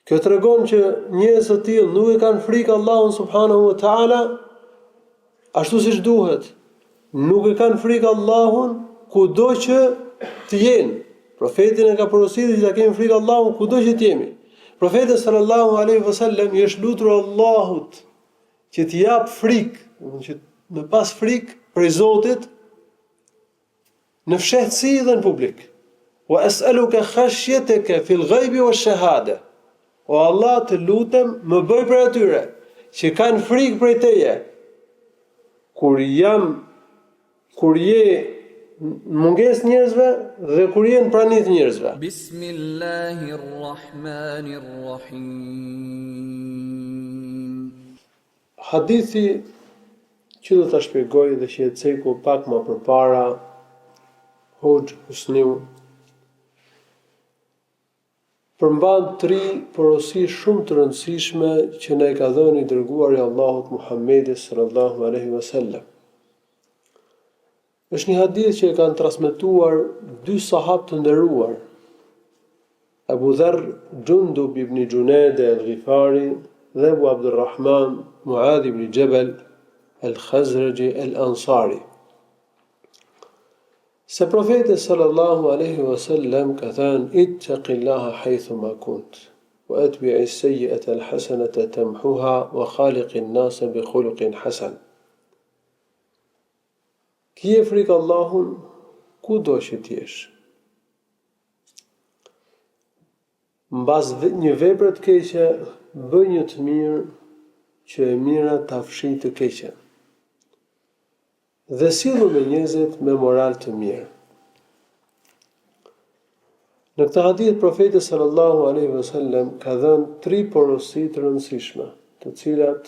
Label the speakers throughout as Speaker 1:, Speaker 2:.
Speaker 1: Kjo tregon që njerëzit të tillë nuk e kanë frikë Allahun subhanahu wa taala ashtu siç duhet. Nuk e kanë frikë Allahun kudo që të jenë. Profeti na ka porositur që ta kemi frikë Allahun kudo që të jemi. Profeti sallallahu alaihi wasallam i është lutur Allahut që t'i jap frikë, që me pas frikë për Zotit në fshehtësi dhe në publik. Wa as'aluka khashyataka fil ghaibi wash-shahada. O Allah, të lutem, më bëj për atyre që kanë frikë prej teje. Kur je munges njerëzve dhe kur je në prani të njerëzve.
Speaker 2: Bismillahirrahmanirrahim.
Speaker 1: Hadithi që do ta shpjegoj dhe që e ceku pak më përpara Hoxh Husniu përmban 3 porosi shumë të rëndësishme që na e ka dhënë i dërguari Allahut Muhammedi sallallahu alaihi wasallam. Është një hadith që e kanë transmetuar 2 sahabë të nderuar, Abu Dharr Jundub ibn Junada al-Ghifari dhe Abu Abdurrahman Muadh ibn Jabal al-Khazraji al-Ansari. Se profeti sallallahu alaihi wasallam ka thënë: "Ittaqillaha haythu ma kunt, wa atbi'i as-sayyi'ata al-hasanata tamhuha wa khaliqin nasa bi khuluqin hasan." Kije frikë Allahun kudo që t'jesh. Mbas një vepre të keqe, bëj një të mirë që e mira ta fshijë të keqen. Dhe sillu me njerëzit me moral të mirë. Në këtë hadith profeti sallallahu alaihi wasallam ka dhënë 3 porosi të rëndësishme, të cilat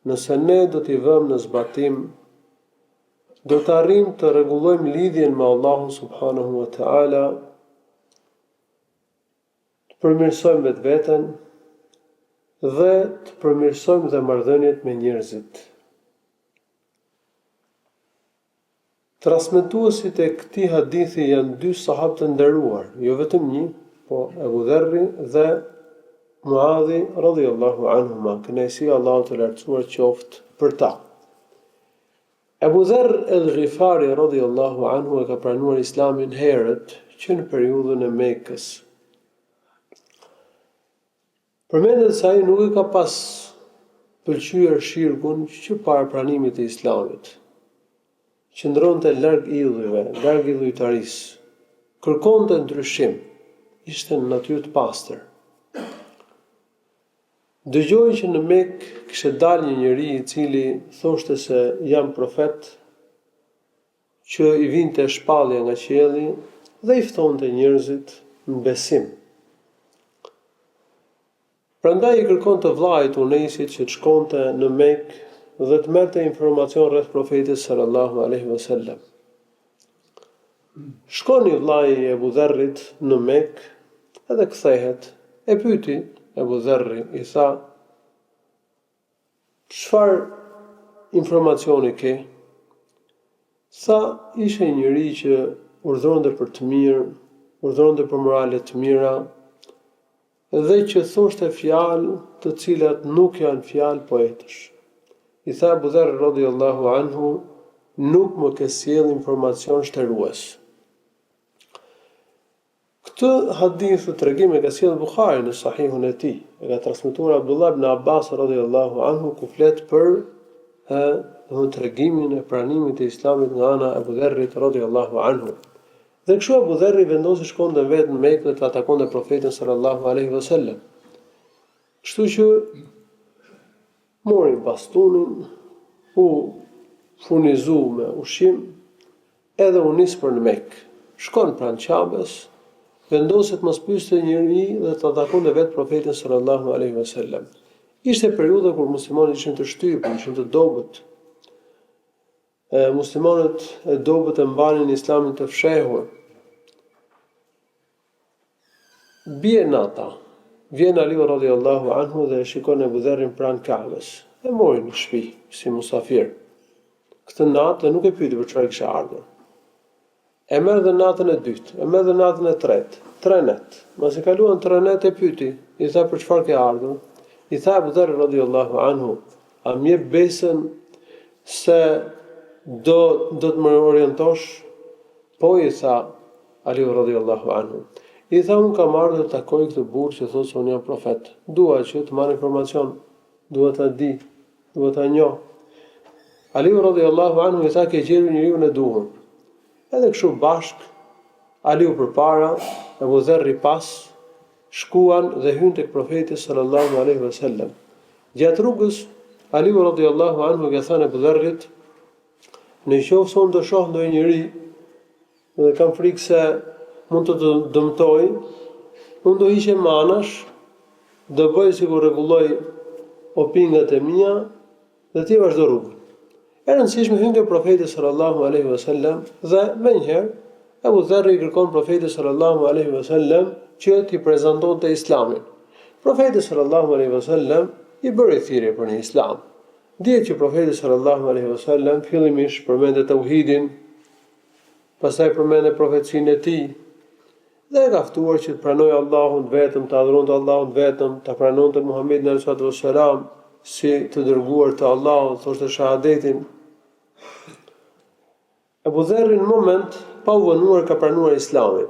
Speaker 1: nëse ne do t'i vëmë në zbatim, do të arrijmë të rregullojmë lidhjen me Allahun subhanahu wa taala, të përmirësojmë vetveten dhe të përmirësojmë dhe marrëdhëniet me njerëzit. Transmetuesit e këtij hadithi janë 2 sahabë të nderuar, jo vetëm një, po Abu Dharri dhe Muadhi radhiyallahu anhuma, kënaqësia e Allahut të lartësuar qoftë për ta. Abu Dharr al-Ghifari radhiyallahu anhu e ka pranuar Islamin herët që në periudhën e Mekës. Përmendet se ai nuk e ka pas pëlqyer shirkun që para pranimit të Islamit. Qëndronte larg idhujve, larg idhujtarisë, kërkonte ndryshim, ishte në natyrë të pastër. Dëgjoi që në Mekë kishte dalë një njeri i cili thoshte se jam profet, që i vinte shpallje nga qielli dhe i ftonte njerëzit në besim. Prandaj i kërkonte vllait Unaisit që të shkonte në Mekë dhe të merrte informacion rreth profetit sallallahu alaihi wasallam. Shkoni vllai i Abu Dharrit në Mekë edhe kthehet, e pyeti Abu Dharri, i tha: "Çfarë informacioni ke?" Tha: "Ishte një njeri që urdhëronte për të mirë, urdhëronte për morale të mira, dhe që thoshte fjalë të cilat nuk janë fjalë poetësh." I tha Abu Dharr radhiyallahu anhu: "Nuk më ke sjell informacion shtërues." Këtë hadith të tregim e ka sjellë Buhari në Sahihun e tij. E ka transmetuar Abdullah ibn Abbas radhiyallahu anhu ku flet për tregimin e pranimit të Islamit nga ana e Abu Dharrit radhiyallahu anhu. Dhe kështu Abu Dharri vendosi shkonte vetë në Mekë dhe të atakonte profetin sallallahu alaihi wasallam. Kështu që mori bastunin, u furnizu me ushqim, edhe u nis për në Mekë. Shkon pranë Qabes, vendoset mos pyeste njëri dhe të atakonte vetë profetin sallallahu alaihi wasallam. Ishte periudha kur muslimanët ishin të shtypur, ishin të dobët. Muslimanët e dobët e mbanin Islamin të fshehur. Bie nata, vjen Ali radhiyallahu anhu dhe e shikon Abu Dharrin pranë Kabes. E mori në shtëpi si musafir. Këtë natë nuk e pyeti për çfarë kishte ardhur. E merr dhe natën e dytë, e merr dhe natën e tretë. 3 net. Masi kaluan 3 net e pyeti, i tha për çfarë ke ardhur? I tha Abu Dharr radhiyallahu anhu, a më jep besën se do të më orientosh? Po, i tha Aliu radhiyallahu anhu. I tha, unë kam ardhur të takoj këtë burrë që thotë se unë jam profet. Dua që të marr informacion, dua ta di, dua ta njoh. Aliu radhiyallahu anhu i tha, ke gjetur njeriu e duhur. Edhe kështu bashk, Aliu përpara, Abu Dharri pas, shkuan dhe hyn tek profeti sallallahu alaihi wasallam. Gjatë rrugës, Aliu radhiyallahu anhu ka thënë Abu Dharrit, në qoftë se unë do shoh ndonjë njeri dhe kam frikë se mund të dëmtoj, unë do hiqem anash, do bëj sikur rregulloj opingat e mia dhe ti vazhdo rrugën. E rëndësishme hyn te profeti sallallahu alaihi wasallam dhe menjëherë Abu Dharri kërkon profetit sallallahu alaihi wasallam që t'i prezantonte Islamin. Profeti sallallahu alaihi wasallam i bëri thirrje për në Islam. Dihet që profeti sallallahu alaihi wasallam fillimisht përmendte tauhidin, pastaj përmendte profecinë e tij dhe e ka ftuar që të pranojë Allahun vetëm, të adhuronte Allahun vetëm, të pranonte Muhamedit sallallahu alaihi wasallam si të dërguar të Allahut, thoshte shahadetin. Abu Dharri në moment pa u vënuar ka pranuar Islamin.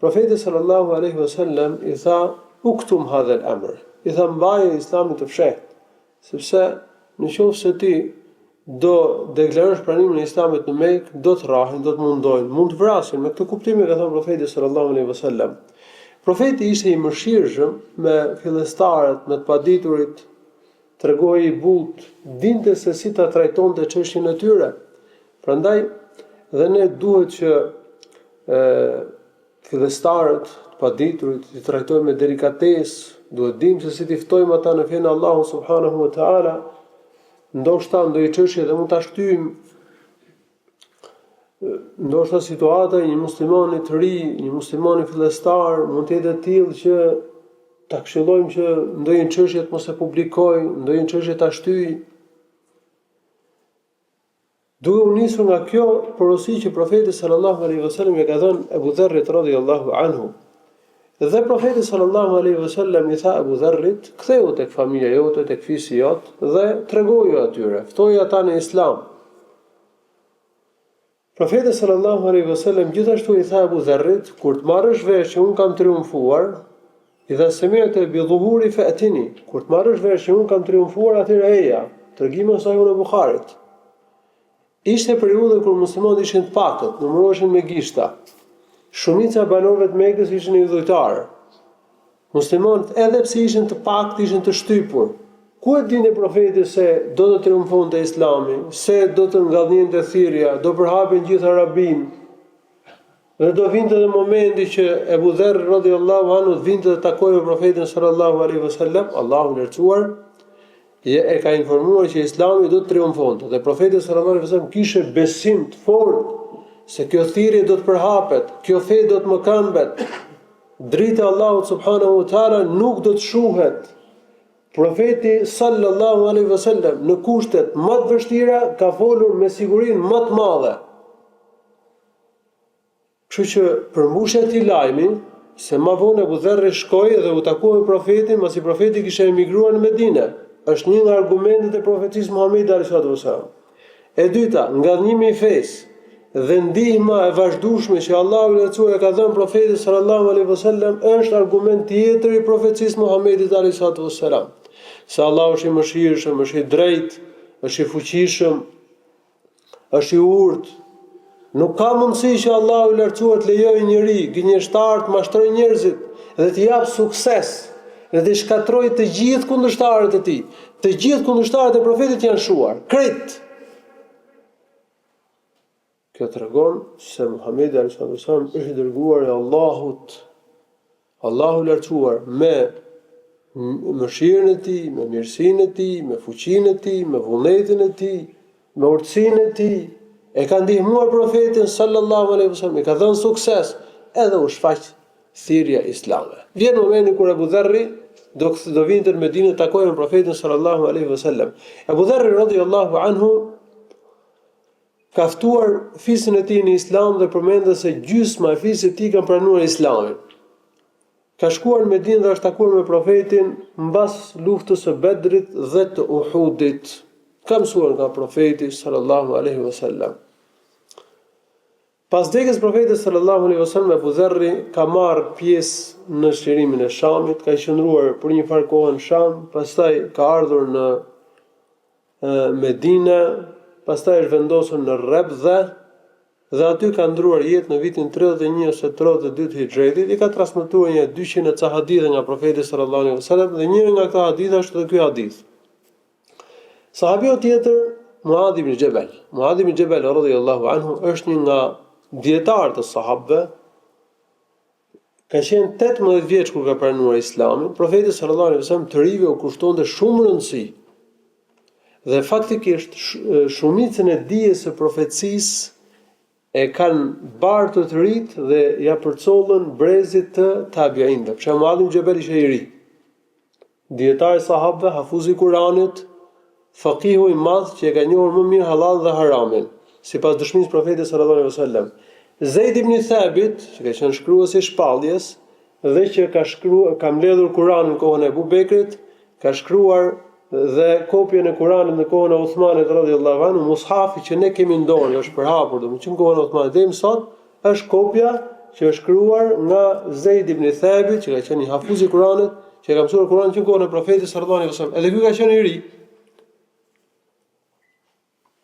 Speaker 1: Profeti sallallahu alaihi wasallam i tha, uktum hadha al-amr. I tha, mbaje Islamin të fshehtë, sepse në qoftë se ti do deklarosh pranimin e Islamit në Mekë, do të rrahin, do të mundojnë, mund të vrasin. Me këtë kuptim e ka thënë profeti sallallahu alaihi wasallam. Profeti ishte i mëshirshëm me fillestarët, me të paditurit, tregoi i butë, dinte se si ta trajtonte çështjen e tyre. Prandaj dhe ne duhet që fillestarët, të paditurit, i trajtojmë me delikatesë, duhet dimë se si t'i ftojmë ata në fenë Allahu subhanahu wa ta'ala. Ndoshta ndonjë çështje dhe mund ta shtyjmë, ndoshta situata e një muslimani të ri, një muslimani fillestar mund të jetë e tillë që ta këshillojmë që ndonjë çështje të mos e publikojë, ndonjë çështje ta shtyjë. Duke u nisur nga kjo porosi që profeti sallallahu alaihi wasallam i ka dhënë Abu Dharrit radhiyallahu anhu. Dhe profeti sallallahu alaihi wasallam i tha Abu Dharrit, ktheu tek familja jote, tek fisi jot dhe tregoju atyre, ftoju ata në Islam. Profeti sallallahu alaihi wasallam gjithashtu i tha Abu Dharrit, kur të marrësh vesh që un kam triumfuar, i dha semi'te bi dhuhuri fa'tini, kur të marrësh vesh që un kam triumfuar, atëherë eja. Tregimi i Sahihut Buharit. Ishte periudha kur muslimanët ishin të pakët, numëroheshin me gishta. Shumica e banorëve të Mekës ishin idhujtarë. Muslimanët edhe pse ishin të pakët, ishin të shtypur. Ku e dinte profeti se do të triumfonte Islami, se do të ngadhnjente thirrja, do përhapen gjithë Arabin. Dhe do vinte edhe momenti që Abu Dharr radhiyallahu anhu vinte të takojë profetin sallallahu alaihi wasallam, Allahu lartësuar e ka informuar që Islami do të triumfonte. Dhe profeti sallallahu alaihi wasallam kishte besim të fortë se kjo thirrje do të përhapet, kjo fe do të mëkambet. Drita Allahut subhanahu wa taala nuk do të shuhet. Profeti sallallahu alaihi wasallam në kushtet më të vështira ka folur me sigurinë më të madhe. Kështu që përmbushja e këtij lajmi se më vonë Abu Dharri shkoi dhe u takua me profetin, pasi profeti kishte emigruar në Medinë, është një nga argumentet e profecisë Muhamedit sallallahu alaihi wasallam. E dyta, ngadhnimi i fesë dhe ndihma e vazhdueshme që Allahu i lartësuar ka dhënë profetit sallallahu alaihi wasallam është argument tjetër i profecisë Muhamedit sallallahu alaihi wasallam. Se Allahu është i mëshirshëm, është i drejtë, është i fuqishëm, është i urtë. Nuk ka mundësi që Allahu i lartësuar të lejojë njëri gënjeshtar të mashtrojë njerëzit dhe të japë sukses dhe të shkatërrojë të gjithë kundërshtarët e tij. Të gjithë kundërshtarët e profetit janë shuar, krejt. Kjo tregon se Muhamedi sallallahu alaihi wasallam është i dërguar i Allahut. Allahu i lartësuar me mëshirën e tij, me mirësinë e tij, me fuqinë e tij, me vullnetin e tij, me urtësinë e tij, e ka ndihmuar profetin sallallahu alaihi wasallam, e ka dhënë sukses edhe u shfaq thirrja islame. Vjen momenti kur Abu Dharri do vinte në Medinë të takojë me profetin sallallahu alaihi wasallam. Abu Dharri radhiyallahu anhu ka ftuar fisin e tij në Islam dhe përmendet se gjysma e fisit të tij kanë pranuar Islamin. ka shkuar në Medinë dhe është takuar me profetin mbas luftës së Bedrit dhe të Uhudit. Ka mësuar nga profeti sallallahu alaihi wasallam. Pas vdekjes profetit sallallahu alaihi wasallam, Abu Dharri ka marrë pjesë në shlirimin e Shamit, ka qëndruar për një farë kohë në Sham, pastaj ka ardhur në Medinë, pastaj është vendosur në Rebdhe dhe aty ka ndruar jetë në vitin 31 ose 32 të Hijretit. I ka transmetuar një 200 ca hadithe nga profeti sallallahu alaihi wasallam dhe njëri nga këto hadithe është edhe ky hadith. Sahabiu tjetër, Muadh ibn Jabal. Muadh ibn Jabal radhiyallahu anhu është një nga dietarët e sahabëve. Ka qenë 18 vjeç kur ka pranuar Islamin. Profeti sallallahu alaihi wasallam të rive u kushtonte shumë rëndësi. Dhe faktikisht shumicën e dijes së profecisë e kanë bartë të rritë dhe ja përcollën brezit të tabiinëve. Për shembull, Muadh ibn Jabal ishte i ri. Dietar i sahabëve, hafuzi Kuranit, fakihu i madh që e ka njohur më mirë halal dhe haramin, sipas dëshmisë profetit sallallahu alaihi wasallam. Zeid ibn Thabit, që ka qenë shkruesi i shpalljes dhe që ka mbledhur Kuranin në kohën e Abu Bekrit, ka shkruar dhe kopjen e Kuranit në kohën e Uthmanit radhiyallahu anhu, mushafi që ne kemi në dorë, është përhapur domethënë në kohën e Uthmanit deri më sot, është kopja që është shkruar nga Zeid ibn Thabit, që ka qenë një hafiz i Kuranit, që ka mësuar Kuranin në kohën e profetit sallallahu alaihi wasallam. Edhe ky ka qenë i ri.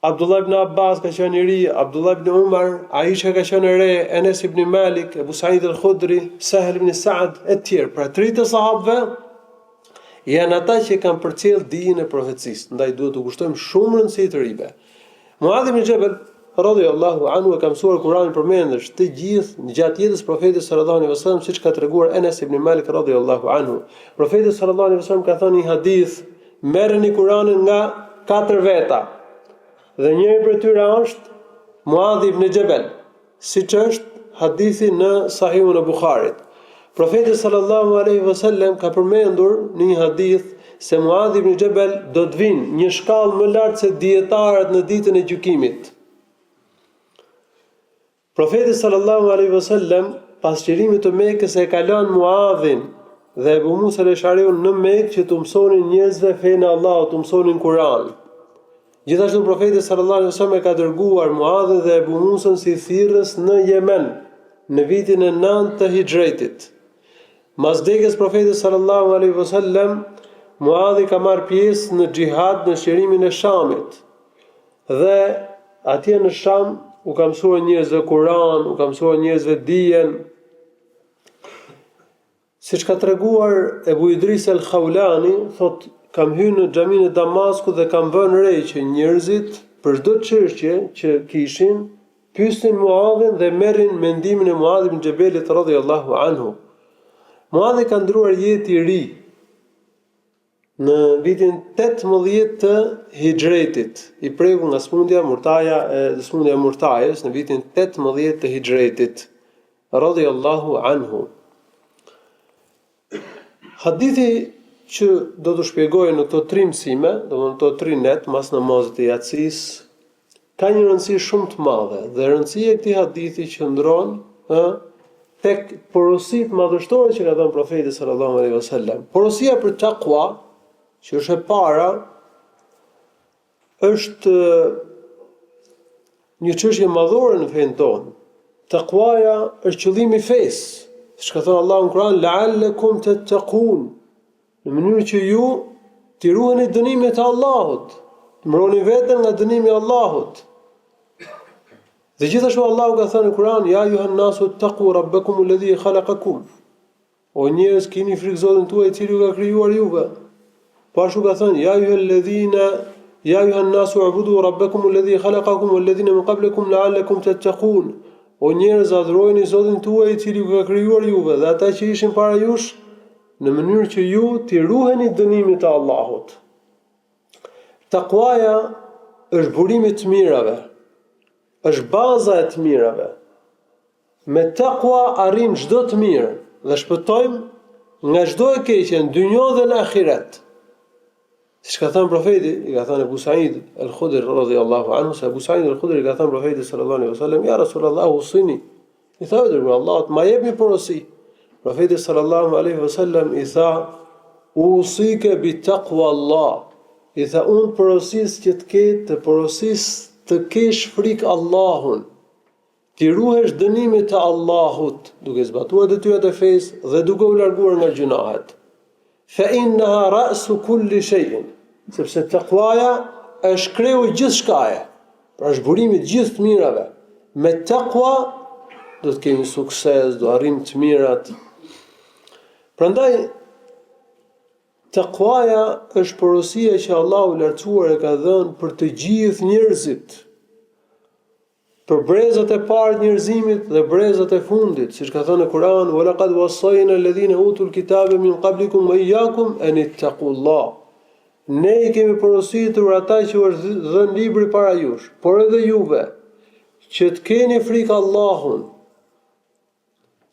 Speaker 1: Abdullah ibn Abbas ka qenë i ri, Abdullah ibn Umar, Aisha ka qenë e re, Enes ibn Malik, Abu Sa'id al-Khudri, Sahel ibn Sa'd e tjerë. Pra tritë sahabëve janë ata që kanë përcjell dijen e profecisë, ndaj duhet të kushtojmë shumë rëndësi të rive. Muadh ibn Jabal radhiyallahu anhu ka mësuar Kur'anin përmendesh të gjithë në gjatë jetës profetit sallallahu alaihi wasallam, siç ka treguar Enes ibn Malik radhiyallahu anhu. Profeti sallallahu alaihi wasallam ka thënë një hadith: merrni Kur'anin nga 4 veta. Dhe njëri prej tyre është Muadh ibn Jabal, siç është hadithi në Sahihun e Bukharit. Profeti sallallahu alaihi wasallam ka përmendur në një hadith se Muadh ibn Jabal do të vinë një shkallë më lart se dietarët në ditën e gjykimit. Profeti sallallahu alaihi wasallam pas qirimit të Mekës e ka lënë Muadhin dhe Abu Musa al-Ash'ariun në Mekë që të mësonin njerëzve fenë e Allahut, të mësonin Kur'an. Gjithashtu profeti sallallahu alaihi wasallam e ka dërguar Muadhin dhe Abu Musën si thirrës në Yemen në vitin e 9 të Hijretit. Mas vdekjes profetit sallallahu alaihi wasallam, Muadhi ka marrë pjesë në xhihad në sqarimin e Shamit. Dhe atje në Sham u ka mësuar njerëzve Kur'an, u ka mësuar njerëzve dijen. Siç ka treguar Ebu Idris al-Khawlani, thotë kam hyrë në xhaminë e Damaskut dhe kam vënë re që njerëzit për çdo çështje që kishin pyesin Muadhin dhe merrin mendimin e Muadh ibn Jabalit radhiyallahu anhu. Muadhi ka ndruar jetë i ri në vitin 18 të Hijretit, i prekur nga smundja e murtajes në vitin 18 të Hijretit radhiyallahu anhu. Hadithi që do të shpjegoj në këto 3 mësime, domethënë këto 3 net mas namazit të Yatsis, ka një rëndësi shumë të madhe dhe rëndësia e këtij hadithi qëndron tek porosit madhështore që ka dhënë profeti sallallahu alaihi wasallam. Porosia për takwa, që është e para, është një çështje madhore në fenë tonë. Takwaja është qëllimi i fesë. Siç ka thënë Allahu në Kur'an, la'allakum tattaqun. Në mënyrë që ju të ruheni dënimin e Allahut, të mbroni veten nga dënimi i Allahut. Dhe gjithashtu Allahu ka thënë në Kur'an, ya ayuhan nasu taqu rabbakum alladhi khalaqakum. O njerëz, keni frikë Zotin tuaj i cili ju ka krijuar juve. Po ashtu ka thënë, ya ayuhan nasu ubudu rabbakum alladhi khalaqakum walladhina min qablikum la'allakum tattaqun. O njerëz, adhurojeni Zotin tuaj i cili ju ka krijuar juve dhe ata që ishin para jush, në mënyrë që ju të ruheni dënimit të Allahut. Takwaja është burimi i të mirave, është baza e të mirave. Me takwa arrim çdo të mirë dhe shpëtojmë nga çdo e keqe në dynjë dhe në ahiret. Siç ka thënë profeti, i ka thënë Abu Sa'id al-Khudri radhiyallahu anhu, se Abu Sa'id al-Khudri ka thënë profetit sallallahu alaihi wasallam, ya Rasulullah usini. I thotë Allahut, ma jepni porosi. Profeti sallallahu alaihi wasallam i tha: "Usike bi taqwa Allah." I tha unë porosis që të kesh frikë Allahun, ti ruhesh dënimit të Allahut, duke zbatuar detyrat e fesë dhe duke u larguar nga gjunahet. Fa innaha ra'su kulli shay'in, sepse taqwaja është kreu i gjithçkaje, pra është burimi i gjithë të mirave. Me taqwa do të kemi sukses, do arrim të mirat. Prandaj taqwaja është porosia që Allahu i lartësuar e ka dhënë për të gjithë njerëzit, për brezat e parë të njerëzimit dhe brezat e fundit, siç ka thënë në Kur'an: "Wa laqad wassayna alladhina utul kitaba min qablikum wa iyyakum an ittaqullah." Ne i kemi porositur ata që u është dhënë libri para jush, por edhe juve, që të keni frikë Allahun,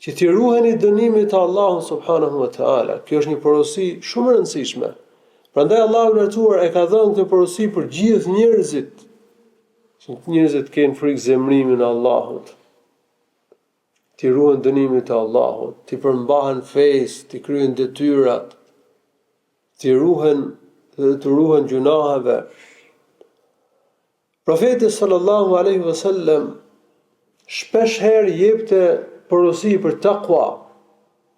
Speaker 1: që t'i ruheni dënimit të Allahut subhanahu wa ta'ala. Kjo është një porosi shumë e rëndësishme. Prandaj Allahu i lartësuar e ka dhënë këtë porosi për gjithë njerëzit, që njerëzit kenë frikë zemrimin e Allahut, t'i ruhen dënimit të Allahut, t'i përmbahen fesë, t'i kryejnë detyrat, t'i ruhen gjunaheve. Profeti sallallahu alaihi wasallam shpesh herë jepte porosi për taqwa,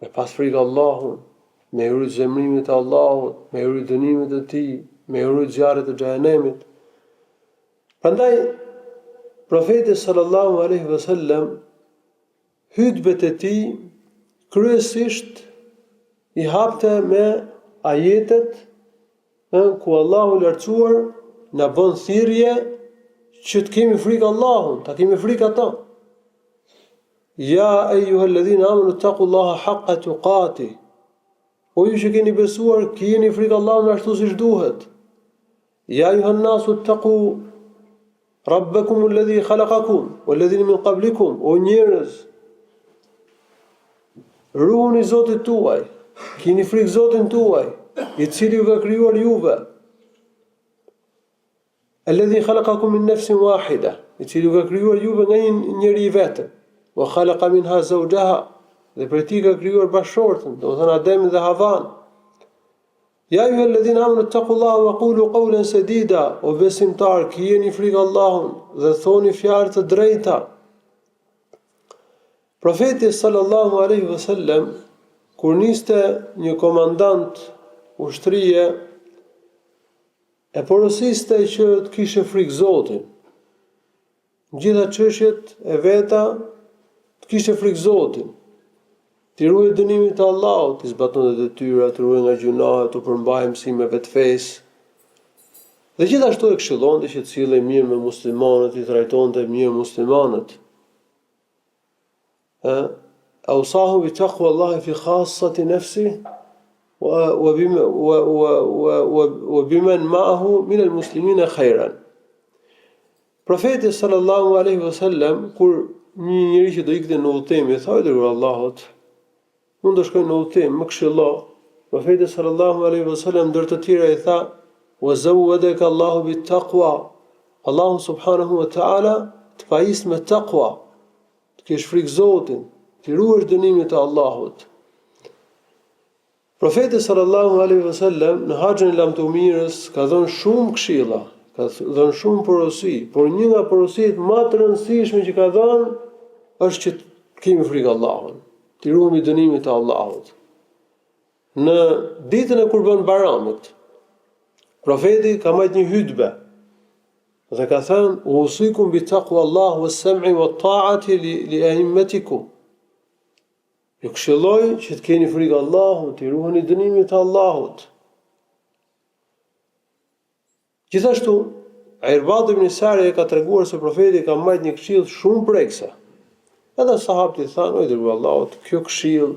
Speaker 1: me pas frikë Allahun, me urrë zemrimit të Allahut, me urrë dënimit të tij, me urrë zjarrit të xhenemit. Prandaj profeti sallallahu alaihi wasallam hutbet e tij kryesisht i hapte me ajetet ku Allahu i lartësuar na bën thirrje që të kemi frikë Allahun, ta kemi frikë ata. Ja eyyuhalladhina amanu taqullaha haqqa tuqatih. O ju që keni besuar, keni frikë Allahun ashtu siç duhet. Ja ayuhan nasu taqu rabbakum alladhi khalaqakum walladhina min qablikum. O njerëz, ruhuni Zotin tuaj, keni frikë Zotin tuaj, i cili ju ka krijuar juve. Alladhi khalaqakum min nafsin wahida, i cili ju ka krijuar juve nga një njeri vetëm. Wa khalaqa minha zawjaha, dhe prej tij ka krijuar bashkëshortën, domethënë Ademin dhe Havan. Ja ayyuhalladhina amanu taqullaha wa qulu qawlan sadida, o besimtar, keni frikë Allahun dhe thoni fjalë të drejta. Profeti sallallahu alaihi wasallam kur niste një komandant ushtrie, e porosiste që të kishe frikë Zotin. Gjitha çështjet e veta të kishe frikë Zotin, t'i ruaj dënimin të Allahut, t'i zbatonte detyrat, t'i ruaj nga gjunahet, të përmbajë mësimeve të fesë. Dhe gjithashtu e këshillonte që të sillej mirë me muslimanët, i trajtonte mirë muslimanët. Awsahu bi taqwa Allahi fi khassati nafsi wa biman ma'ahu min al-muslimina khairan. Profeti sallallahu alaihi wasallam kur një njeri që do ikte në udhëtim i thoi dërguar Allahut, unë do shkoj në udhëtim, më këshillo. Profeti sallallahu alaihi wasallam ndër të tjera i tha: "Wa zawwadaka Allahu bit taqwa." Allahu subhanahu wa ta'ala të pajis me taqwa, të kesh frikë Zotin, të ruash dënimin e Allahut. Profeti sallallahu alaihi wasallam në haxhin e lamtumirës ka dhënë shumë këshilla, ka dhënë shumë porosi, por një nga porositë më të rëndësishme që ka dhënë është që të kemi frikë Allahun, të ruhemi dënimit të Allahut. Në ditën e Kurban Bayramit, profeti ka marrë një hutbë dhe ka thënë: "Usikum bi taqwa Allah was-sam'i wat-ta'ati li a'immatikum." Ju këshilloj që të keni frikë Allahut, të ruheni dënimit të Allahut. Gjithashtu, Irbad ibn Sari ka treguar se profeti ka marrë një këshill shumë prekse. Edhe sahabët i thanë: "O dërguar Allahut, kjo këshill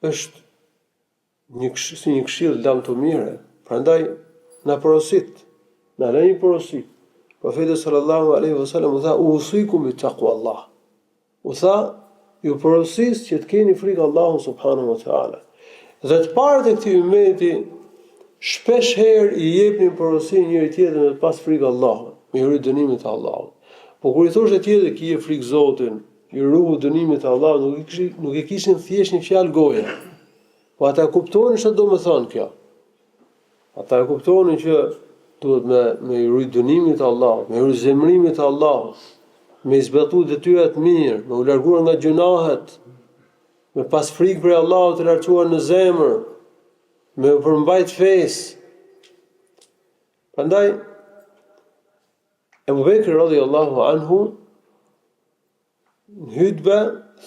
Speaker 1: është një këshill lamtumire, prandaj na porosit, na lë një porosi." Profeti sallallahu alaihi wasallam u tha: "Usikum bi taqwa Allah." U tha: "Ju porosis që të keni frikë Allahut subhanahu wa ta'ala." Dhe të parët e këtij ummeti shpesh herë i jepnin porosi njëri tjetrit me pas frikë Allahut, me hyrë dënimit të Allahut. Po kur i thosh atij që je frikë Zotin, i ruhu dënimit të Allahut, nuk e kishin thjesht një fjalë goje. Po ata kuptonin çfarë do të thonë kjo. Ata e kuptonin që duhet me i ruaj dënimit të Allahut, me i ruaj zemrimit të Allahut, me i zbatu detyrat mirë, me u larguar nga gjunahet, me pas frikë për Allahut të lartësuar në zemër, me u përmbajt fesë. Prandaj Ebu Bekri radhiyallahu anhu në hutbë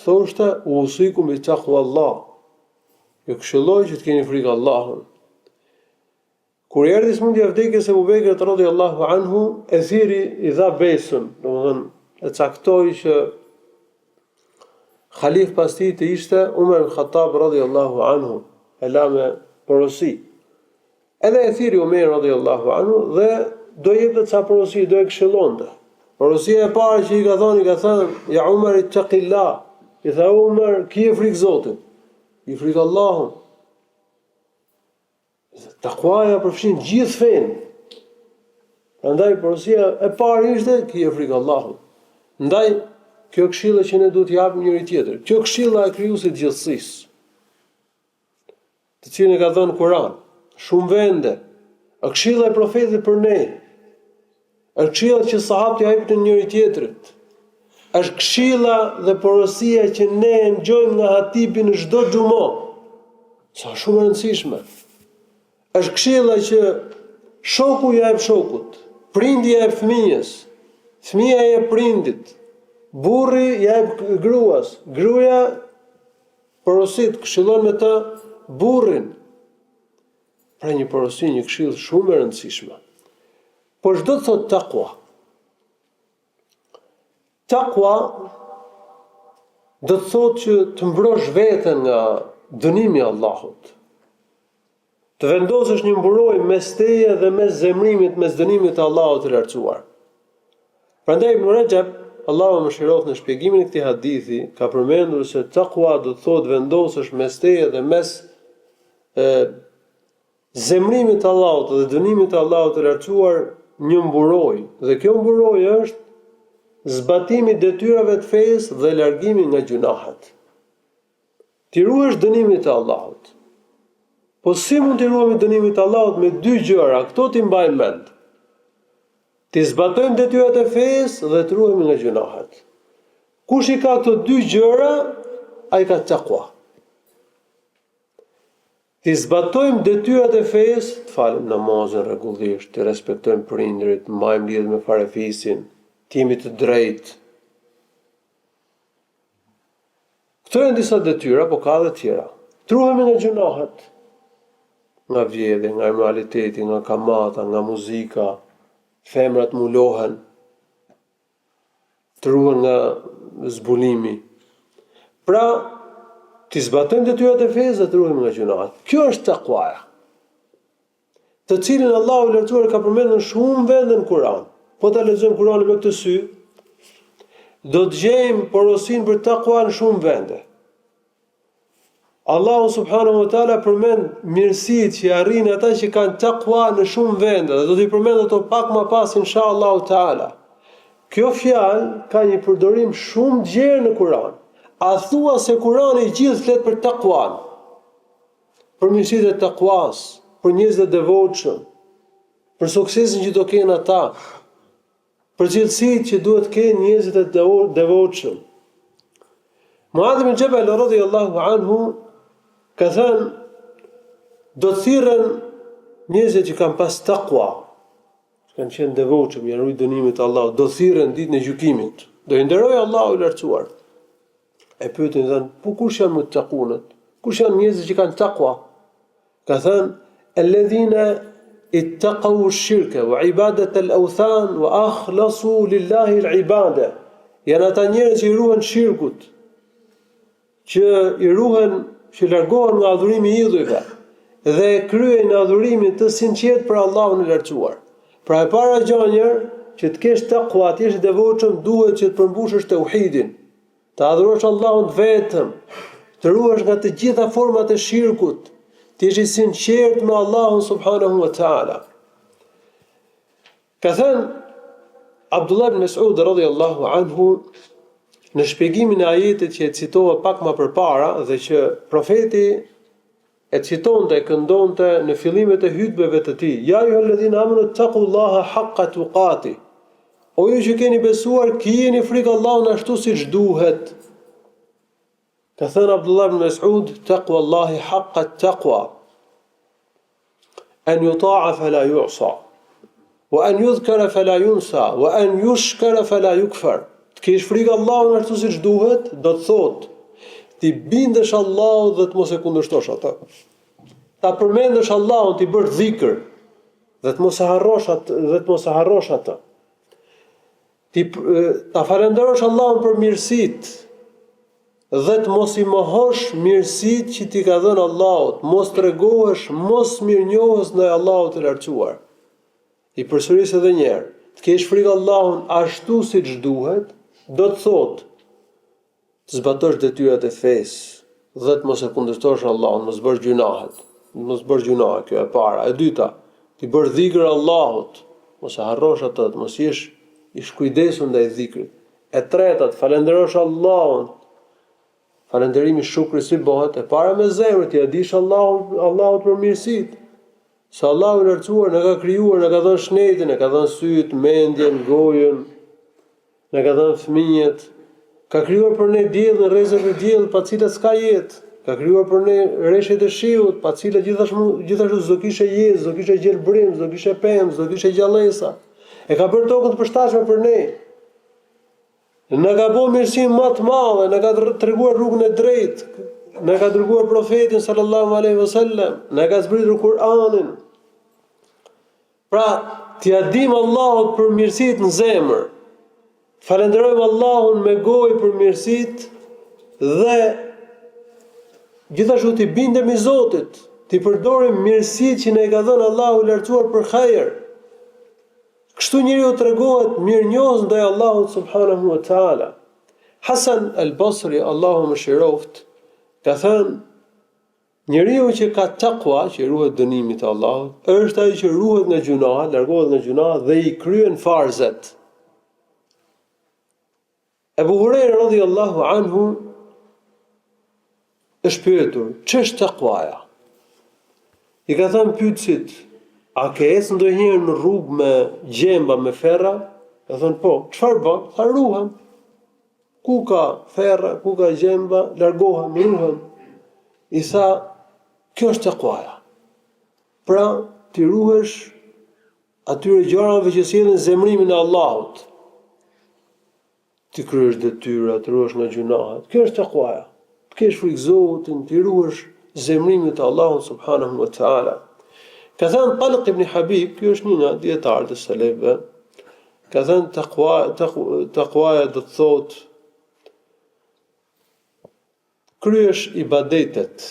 Speaker 1: thoshte usikum bi taqwallah. Ju këshilloj që të keni frikë Allahun. Kur erdhi smundja e vdekjes Ebu Bekrit radhiyallahu anhu, e thiri i dha besën, domethënë e caktoi që Khalif pas tij të ishte Umar ibn Khattab radhiyallahu anhu, e la me porosi. Edhe e thiri Umar radhiyallahu anhu dhe do jepte ca porosi, do e këshillonte. Porosia e parë që i ka thënë, ja Umar ittaqillah, i tha Umar, kije frikë Zotit, i frikë Allahun. Takwaja përfshin gjithë fenë. Prandaj porosia e parë ishte kije frikë Allahun. Ndaj kjo këshilla që ne duhet t'i japim njëri tjetër. Kjo këshilla e krijuesit të gjithësisë, të cilën e ka dhënë Kur'an, shumë vende, është këshilla e profetit për ne. Është këshilla që sahabët ja japin njëri tjetrit. Është këshilla dhe porosia që ne e ngjojmë nga hatibi në çdo xhumo. Sa shumë e rëndësishme. Është këshilla që shoku ja jep shokut, prindi ja jep fëmijës, fëmia ja jep prindit, burri ja jep gruas, gruaja porosit këshillon me të burrin. Pra një porosi, një këshill shumë e rëndësishme. Po çdo të thot takwa. Takwa do të thotë që të mbrosh veten nga dënimi i Allahut. Të vendosësh një mburoj mes teje dhe mes zemrimit, mes dënimit të Allahut të lartësuar. Prandaj Ibn Rajab, Allahu mëshiroft, në shpjegimin e këtij hadithi ka përmendur se takwa do të thotë vendosësh mes teje dhe mes zemrimit të Allahut dhe dënimit të Allahut të lartësuar një mburoj. Dhe kjo mburoj është zbatimi i detyrave të fesë dhe largimi nga gjunahet. Ti ruhesh dënimit të Allahut. Po si mund të ruhemi dënimit të Allahut? Me dy gjëra, këto ti mbajmë mend. Ti zbatojmë detyrat e fesë dhe të ruhemi nga gjunahet. Kush i ka këto dy gjëra, ai ka takwa. Ti zbatojmë detyrat e fesë, të falim namazin rregullisht, të respektojmë prindërit, të mbajmë lidhje me farefisin, të jemi të drejtë. Këto janë disa detyra, po ka edhe tjera. Të ruhemi nga gjunahet, nga vjedhja, nga immoraliteti, nga kamata, nga muzika, femrat mulohen, të ruhen nga zbulimi. Pra, ti zbatojmë detyrat e fesë dhe të ruhemi nga gjunahet. Kjo është takwaja, të cilin Allahu i lartësuar ka përmendur në shumë vende në Kur'an. Po ta lexojmë Kur'anin me këtë sy, do të gjejmë porosinë për takwa në shumë vende. Allahu subhanahu wa taala përmend mirësitë që arrin ata që kanë takwa në shumë vende dhe do t'i përmend ato pak më pas inshallah taala. Kjo fjalë ka një përdorim shumë gjerë në Kur'an. A thua se Kur'ani i gjithë flet për takwan, për mirësitë e takwas, për njerëzit e devotshëm, për suksesin që do kenë ata, për cilësitë që duhet të kenë njerëzit e devotshëm. Muadh ibn Jabal radhiyallahu anhu ka thënë, do të thirren njerëzit që kanë pas takwa, që kanë qenë devotshëm, janë ruajtur dënimit të Allahut, do thirren ditën e gjykimit. Do i nderojë Allahu i lartësuar. E pyetin thënë, po kush janë muttaqunat? Kush janë njerëzit që kanë takwa? Ka thënë, alladhina ittaqaw ash-shirka wa ibadat al-awthan wa akhlasu lillahi al-ibada. Janë ata njerëz që i ruhen shirkut, që i ruhen, që largohen nga adhurimi i idhujve dhe kryejnë adhurimin të sinqert për Allahun e lartësuar. Pra e para gjë që të kesh takwa, të jesh i devotshëm, duhet që të përmbushësh tauhidin, të adhurosh Allahun vetëm, të ruhesh nga të gjitha format e shirkut, të jesh i sinqert me Allahun subhanahu wa taala. Ka thënë Abdullah ibn Mas'ud radhiyallahu anhu, në shpjegimin e ajetit që e citova pak më përpara dhe që profeti e citonte, e këndonte në fillimet e hutbeve të tij. Ja ayyuhalladhina amanu taqullaha haqqa tuqati. O ju që keni besuar, kijeni frikë Allahun ashtu siç duhet. Ka thënë Abdullah ibn Mas'ud, taqwallahi haqqa taqwa. An yuta'a fala yu'sa, wa an yudhkara fala yunsa, wa an yushkara fala yukfar. Të kesh frikë Allahun ashtu siç duhet, do të thotë ti bindesh Allahut dhe të mos e kundërshtosh atë. Ta përmendësh Allahun, ti bësh dhikr dhe të mos e harrosh atë. Ti ta falenderosh Allahun për mirësitë dhe të mos i mohosh mirësitë që ti ka dhënë Allahut, mos tregohesh mos mirënjohës ndaj Allahut të lartësuar. I përsëris edhe një herë, të kesh frikë Allahun ashtu siç duhet, do të thotë të zbatosh detyrat e fesë dhe të mos e kundërshtosh Allahun, mos bësh gjunahet. Mos bësh gjunahe, kjo e para. E dyta, ti bësh dhikr Allahut, mos e harrosh atë, mos jesh i kujdesur ndaj dhikrit. E treta, të falenderosh Allahun. Falënderimi shukri si bëhet? E para me zemrën, ti ja dish Allahut për mirësitë. Se Allahu i lartësuar na ka krijuar, na ka dhënë shnetin, na ka dhënë syt, mendjen, gojën, na ka dhënë fëmijët. Ka krijuar për ne diellin, rrezet e diellit, pa cilat s'ka jetë. Ka krijuar për ne rreshtet e shiut, pa cilat gjithashtu s'do kishte jetë, s'do kishte gjelbrim, s'do kishte pemë, s'do kishte gjallësa. E ka bërë tokën të përshtatshme për ne. Na ka bërë mirësinë më të madhe, na ka treguar rrugën e drejtë, na ka dërguar profetin sallallahu alaihi wasallam, na ka zbritur Kur'anin. Pra, t'ia dim Allahut për mirësitë në zemër. Falenderojmë Allahun me gojë për mirësitë dhe gjithashtu t'i bindemi Zotit, t'i përdorim mirësitë që ne ka dhënë Allahu i lartësuar për hajër. Kështu njeriu tregohet mirënjohës ndaj Allahut subhanahu wa taala. Hasan al-Basri, Allahu mëshiroft, ka thënë, njeriu që ka takwa, që ruhet dënimit të Allahut, është ai që ruhet nga gjunahet, largohet nga gjunahet dhe i kryen farzet. Ebu Hurajra radhiyallahu anhu është pyetur, ç'është takwaja? I ka thënë pyetësit, a ke ecë ndonjëherë në rrugë me gjemba, me ferra? Ka thënë po, çfarë bën? Tha ruhem. Ku ka ferra, ku ka gjemba, largohem, ruhem. I tha, kjo është takwaja. Pra, ti ruhesh atyre gjërave që sjellin zemrimin e Allahut. Ti kryesh detyrat, të ruhesh nga gjunahet. Kjo është takwaja. Të kesh frikë Zotin, ti ruhesh zemrimin e Allahut subhanahu wa taala. Ka thënë Talq ibn Habib, kjo është një nga dietarët e selefëve, ka thënë takwaja do të thotë kryesh ibadetet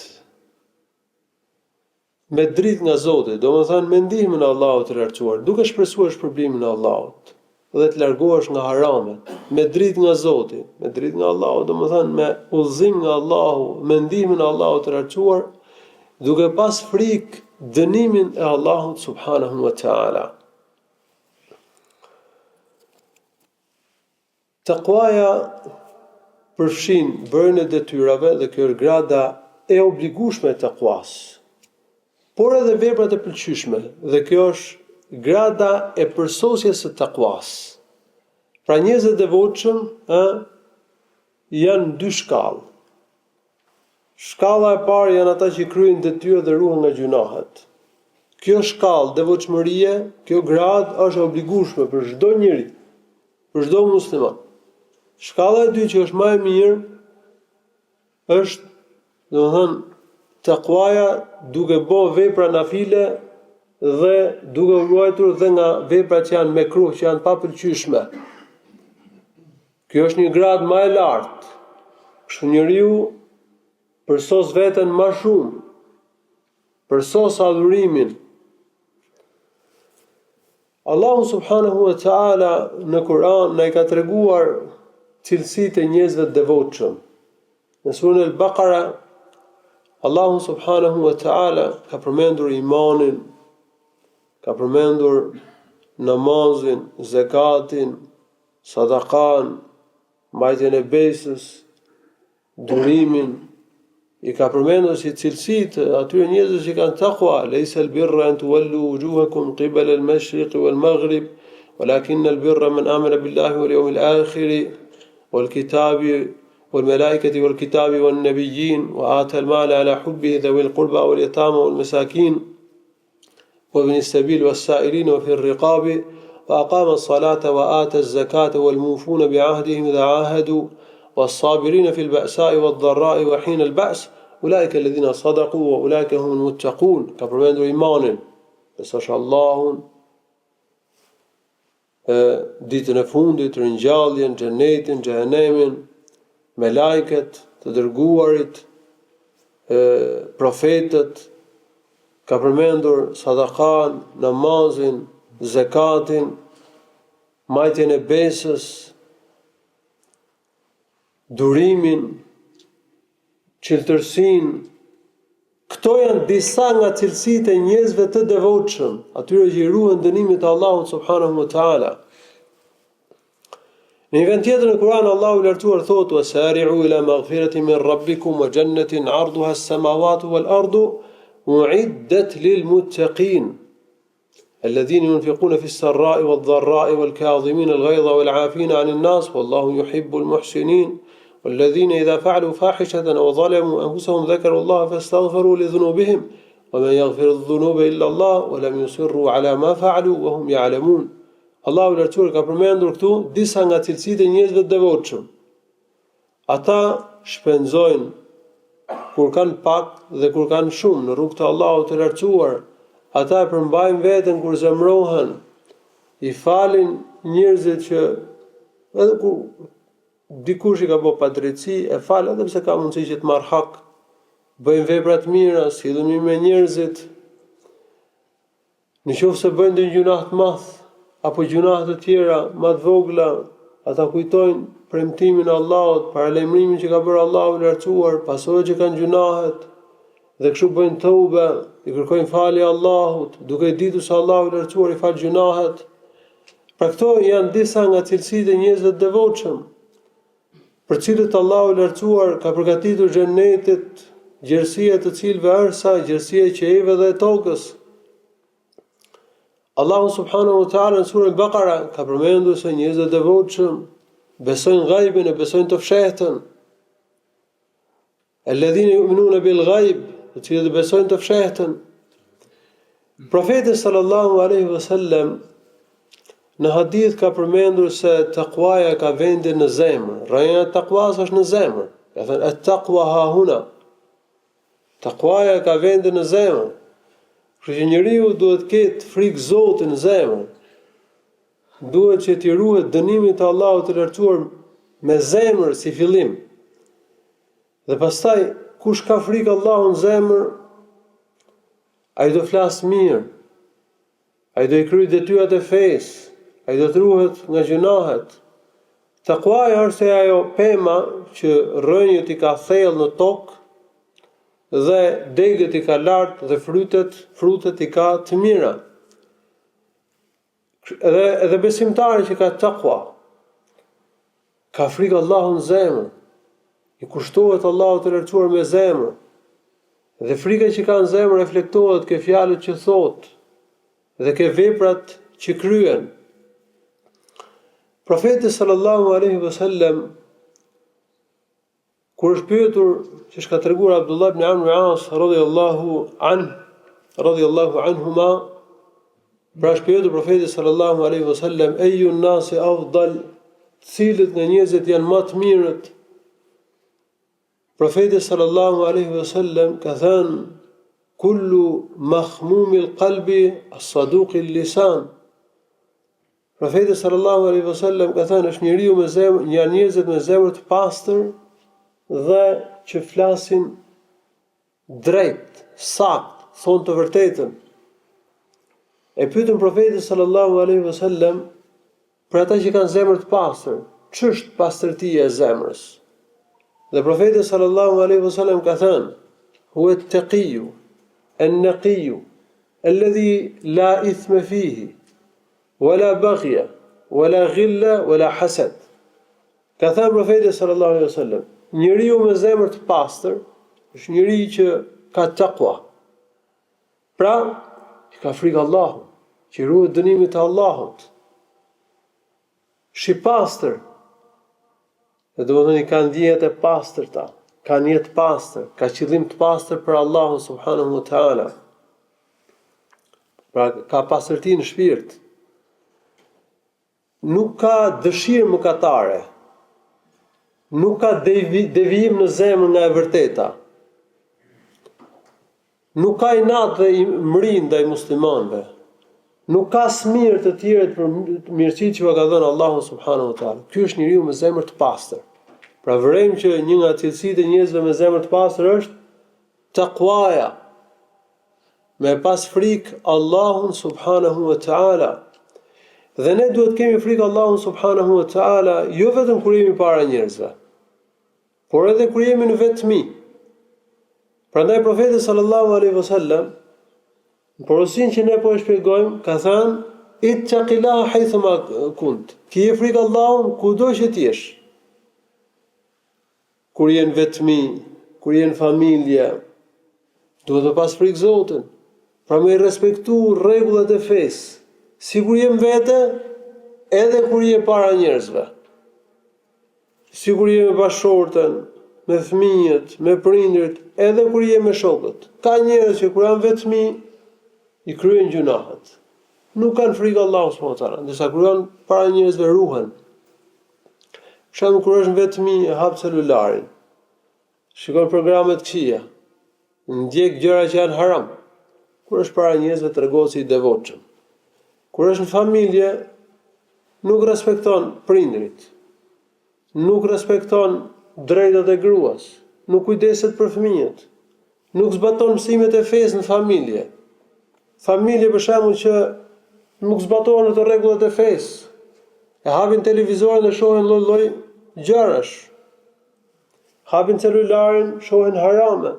Speaker 1: me dritë nga Zoti, domethënë me ndihmën e Allahut të lartësuar, duke shpresuar shpërblimin e Allahut dhe të largohesh nga haramet, me dritë nga Zoti, me dritë nga Allahu, domethënë me udhëzim nga Allahu, me ndihmën e Allahut të lartësuar, duke pas frikë dënimin e Allahut subhanahu wa taala. Takwaja përfshin bërjen e detyrave dhe kjo është grada e obligueshme e takwas. Por edhe veprat e pëlqyeshme dhe kjo është grada e përsosjes së takwas. Pra njerëzit e devotshëm janë dy shkallë. Shkalla e parë janë ata që kryejnë detyrat dhe ruhen nga gjunahet. Kjo shkallë devotshmërie, kjo grad është obligueshme për çdo njeri, për çdo musliman. Shkalla e dytë që është më e mirë është, domethënë, takwaja duke bërë vepra nafile dhe duke u ruajtur dhe nga veprat që janë mekruh, që janë papëlqyeshme. Kjo është një grad më e lartë. Kështu njeriu përsos veten më shumë, përsos adhurimin. Allahu subhanahu wa taala në Kur'an na i ka treguar cilësitë e njerëzve të devotshëm. Në surën Al-Baqara, Allahu subhanahu wa taala ka përmendur imanin, ka përmendur namazin, zakatin, sadakan, mbajtjen e besës, durimin, i ka përmendur si cilësitë atyre njerëzve që kanë takwa, laysa al-birra an tuwallu wujuhakum qibala al-mashriq wal-maghrib, walakin al-birra man amana billahi wal yawmil akhir wal kitabi wal malaikati wal kitabi wan nabiyyin wa ata al-mala ala hubbihi dhawil qurba wal yatama wal masakin wa ibn as-sabil was sa'ilin wa fi ar-riqabi wa aqama as-salata wa ata az-zakata wal mufuna bi'ahdihim idha 'ahadu والصابرين في البأساء والضراء وحين البأس أولئك الذين صدقوا وأولئك هم المتقون ka përmendur imanin besosh Allahun ditën e fundit, ringjalljen, xhenetin, xhehenemin, me lajket të dërguarit, profetët, ka përmendur sadakan, namazin, zakatin, mbajtjen e besës, durimin, qiltërsinë. Këto janë disa nga cilësitë e njerëzve të devotshëm, atyre që i ruhen dënimit të Allahut subhanahu wa taala. Në një vend tjetër në Kur'an Allahu i lartësuar thotë: "Wasari'u ila maghfiratin min rabbikum wa jannatin 'arduha as-samawati wal ardu u'iddat lil muttaqin." الذين ينفقون في السراء والضراء والكاظمين الغيظ والعافين عن الناس والله يحب المحسنين والذين إذا فعلوا فاحشة أو ظلموا أنفسهم ذكروا الله فاستغفروا لذنوبهم ومن يغفر الذنوب إلا الله ولم يصروا على ما فعلوا وهم يعلمون. Allahu lartësuar ka përmendur këtu disa nga cilësitë e njerëzve të devotshëm. Ata shpenzojnë kur kanë pak dhe kur kanë shumë në rrugt të Allahut të lartësuar. Ata e përmbajnë veten kur zemrohen, i falin njerëzit që edhe kur dikush i ka bërë padrejtësi, e fal edhe pse ka mundësi që të marr hak, bëjnë vepra të mira, sillen mirë me njerëzit. Nëse bëjnë ndonjë gjunah të madh apo gjunah të tjera më të vogla, ata kujtojnë premtimin e Allahut, paralajmërimin që ka bërë Allahu i lartësuar, pasojë që kanë gjunahet, dhe kështu bëjnë tauba, i kërkojnë falje Allahut, duke ditur se Allahu i lartësuar i fal gjunahet. Pra këto janë disa nga cilësitë e njerëzve të devotshëm, për cilët Allahu i lartësuar ka përgatitur xhenetet, gjerësia të cilëve është sa gjerësia e qiejve dhe e tokës. Allahu subhanahu wa ta'ala në surën Al-Baqara ka përmendur se njerëzit e devotshëm besojnë ghaibin e besojnë të fshehtën. Alladhina yu'minuna bil ghaib, të cilët besojnë të fshehtën. Profeti sallallahu alaihi wasallam në hadith ka përmendur se takwaja ka vendin në zemër. Rrejna e takwas është në zemër. Ka thënë at-taqwa ha huna. Takwaja ka vendin në zemër. Kështu që njeriu duhet të ketë frikë Zotit në zemër. Duhet që t'i ruhet dënimit të Allahut të lartësuar me zemër si fillim. Dhe pastaj kush ka frikë Allahut në zemër, ai do flas mirë. Ai do i kryej detyrat e fesë. Ai do të ruhet nga gjunahet. Takwaja është ajo pema që rrënjët i ka thellë në tokë dhe degët i ka lartë dhe frutet i ka të mira. Edhe besimtari që ka takwa, ka frikë Allahut në zemër, i kushtohet Allahut të lartësuar me zemër, dhe frika që ka në zemër reflektohet ke fjalët që thot dhe ke veprat që kryen. Profeti sallallahu alaihi wasallam kur është pyetur, që ka treguar Abdullah ibn Amr ibn As radhiyallahu anhuma, pra është pyetur profeti sallallahu alaihi wasallam, ayu an-nasi afdal, cilët nga njerëzit janë më të mirët? Profeti sallallahu alaihi wasallam ka thënë: kullu mahmumil qalbi as-saduqil lisan. Profeti sallallahu alaihi wasallam ka thënë është njeriu me zemër, janë njerëzit me zemër të pastër dhe që flasin drejt, sakt, thonë të vërtetën. E pyetën profetin sallallahu alaihi wasallam për ata që kanë zemër të pastër, ç'është pastërtia e zemrës? Dhe profeti sallallahu alaihi wasallam ka thënë: huwa at-taqiyyu an-naqiyyu alladhi la ithma fihi wala baghya wala ghilla wala hasad. Ka thënë profeti sallallahu alaihi wasallam, njeriu me zemër të pastër është njeriu që ka taqwa. Pra, ka frikë Allahut, që ruhet dënimit të Allahut. Shi pastër, dhe do të thënë ka ndjenjat e pastërta, ka një të pastër, ka qëllim të pastër për Allahun subhanahu wa taala. Pra ka pastërti në shpirt. Nuk ka dëshirë mëkatare. Nuk ka devijim në zemër nga e vërteta. Nuk ka inat dhe mri ndaj muslimanëve. Nuk ka smir të tjerë për mirësitë që ka dhënë Allahu subhanahu wa taala. Ky është njeriu me zemër të pastër. Pra vërejmë që një nga cilësitë e njerëzve me zemër të pastër është taqwaja. Me pas frikë Allahun subhanahu wa taala. Dhe ne duhet kemi frikë Allahun subhanahu wa taala, jo vetëm kur jemi para njerëzve, por edhe kur jemi në vetmi. Prandaj profeti sallallahu alaihi wasallam, në porosinë që ne po e shpjegojmë, ka thënë: "Ittaqillaha haythuma kunt." Kije frikë Allahun kudo që të jesh. Kur je në vetmi, kur je në familje, duhet të pas frikë Zotin. Pra me respektu rregullat e fesë, si kur jem vete, edhe kur je para njerëzve. Si kur je me bashortën, me fëmijët, me prindërit, edhe kur je me shokët. Ka njerëz që kur janë vetmi, i kryejnë gjunahet. Nuk kanë frikë Allahut subhanahu wa taala, ndërsa kur janë para njerëzve ruhen. Për shembull, kur është vetmi, e hap celularin, shikon programe të këqija, ndjek gjëra që janë haram. Kur është para njerëzve tregohet si i devotshëm. Kur është në familje, nuk respekton prindërit, nuk respekton drejtat e gruas, nuk kujdeset për fëmijët, nuk zbaton mësimet e fesë në familje. Familje për shembull që nuk zbatojnë të rregullat e fesë, e hapin televizorin dhe shohin lloj-lloj gjërash. Hapin celularin, shohin harame.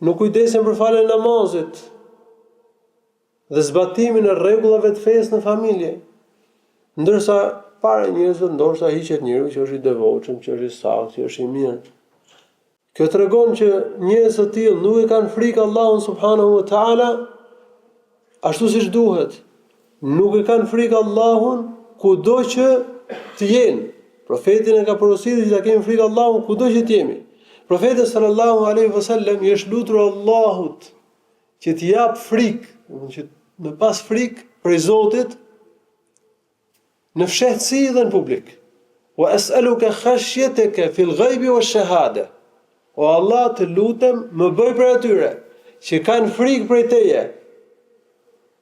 Speaker 1: Nuk kujdesen për faljen e namazit dhe zbatimin e rregullave të fesë në familje. Ndërsa para njerëzve ndoshta hiqet njeriu që është i devotshëm, që është i saktë, që është i mirë. Kjo tregon që njerëz të tillë nuk e kanë frikë Allahun subhanahu wa taala ashtu siç duhet. Nuk e kanë frikë Allahun kudo që të jenë. Profeti e ka porositur që ta kemi frikë Allahun kudo që të jemi. Profeti sallallahu alaihi wasallam i është lutur Allahut që t'i jap frikë, që me pas frikë për Zotit në fshehtësi dhe në publik. Wa as'aluka khashyataka fil ghaibi wash-shahada. O Allah, të lutem, më bëj për atyre që kanë frikë prej teje.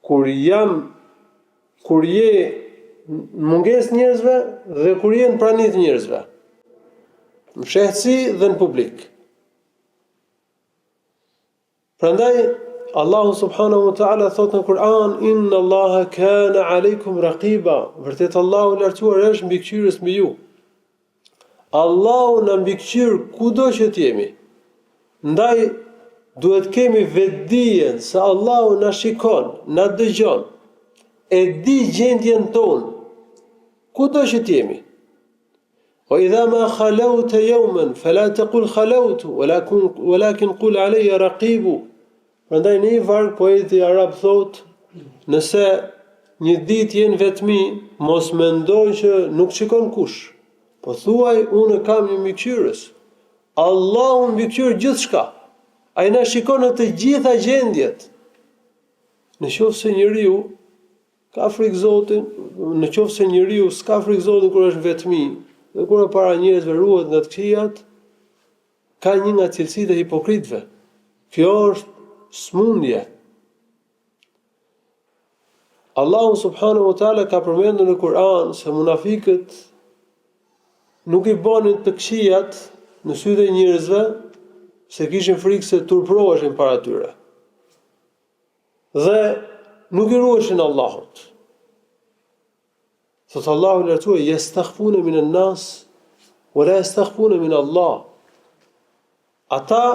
Speaker 1: Kur je në mungesë njerëzve dhe kur je në pranitë njerëzve. Në fshehtësi dhe në publik. Prandaj Allahu subhanahu wa taala thot në Kur'an: "Inna Allaha kana alaykum raqiba." Vërtet Allahu lartësuar është mbikëqyrës mbi ju. Allahu na mbikëqyr kudo që të jemi. Ndaj duhet kemi vetdijen se Allahu na shikon, na dëgjon, e di gjendjen tonë kudo që të jemi. Wa idha ma khalawta yawman fala taqul khalawtu walakin qul alayya raqibu. Prandaj në një varg poeti arab thot: nëse një ditë je në vetmi, mos mendoj që nuk shikon kush, po thuaj unë kam një mbikëqyrës. Allahu mbikëqyr gjithçka. Ai na shikon në të gjitha gjendjet. Në qoftë se njeriu ka frikë Zotin, në qoftë se njeriu s'ka frikë Zotin kur është në vetmi, dhe kur para njerëzve ruhet nga të këqijat, ka një nga cilësitë e hipokritëve. Kjo është smundje. Allahu subhanahu wa taala ka përmendur në Kur'an se munafikët nuk i bënin të këqijat në sytë e njerëzve se kishin frikë se turproheshin para tyre. Dhe nuk i ruheshin Allahut. Thot Allahu i lartësuar: "Yastakhfuna min an-nas wa la yastakhfuna min Allah." Ata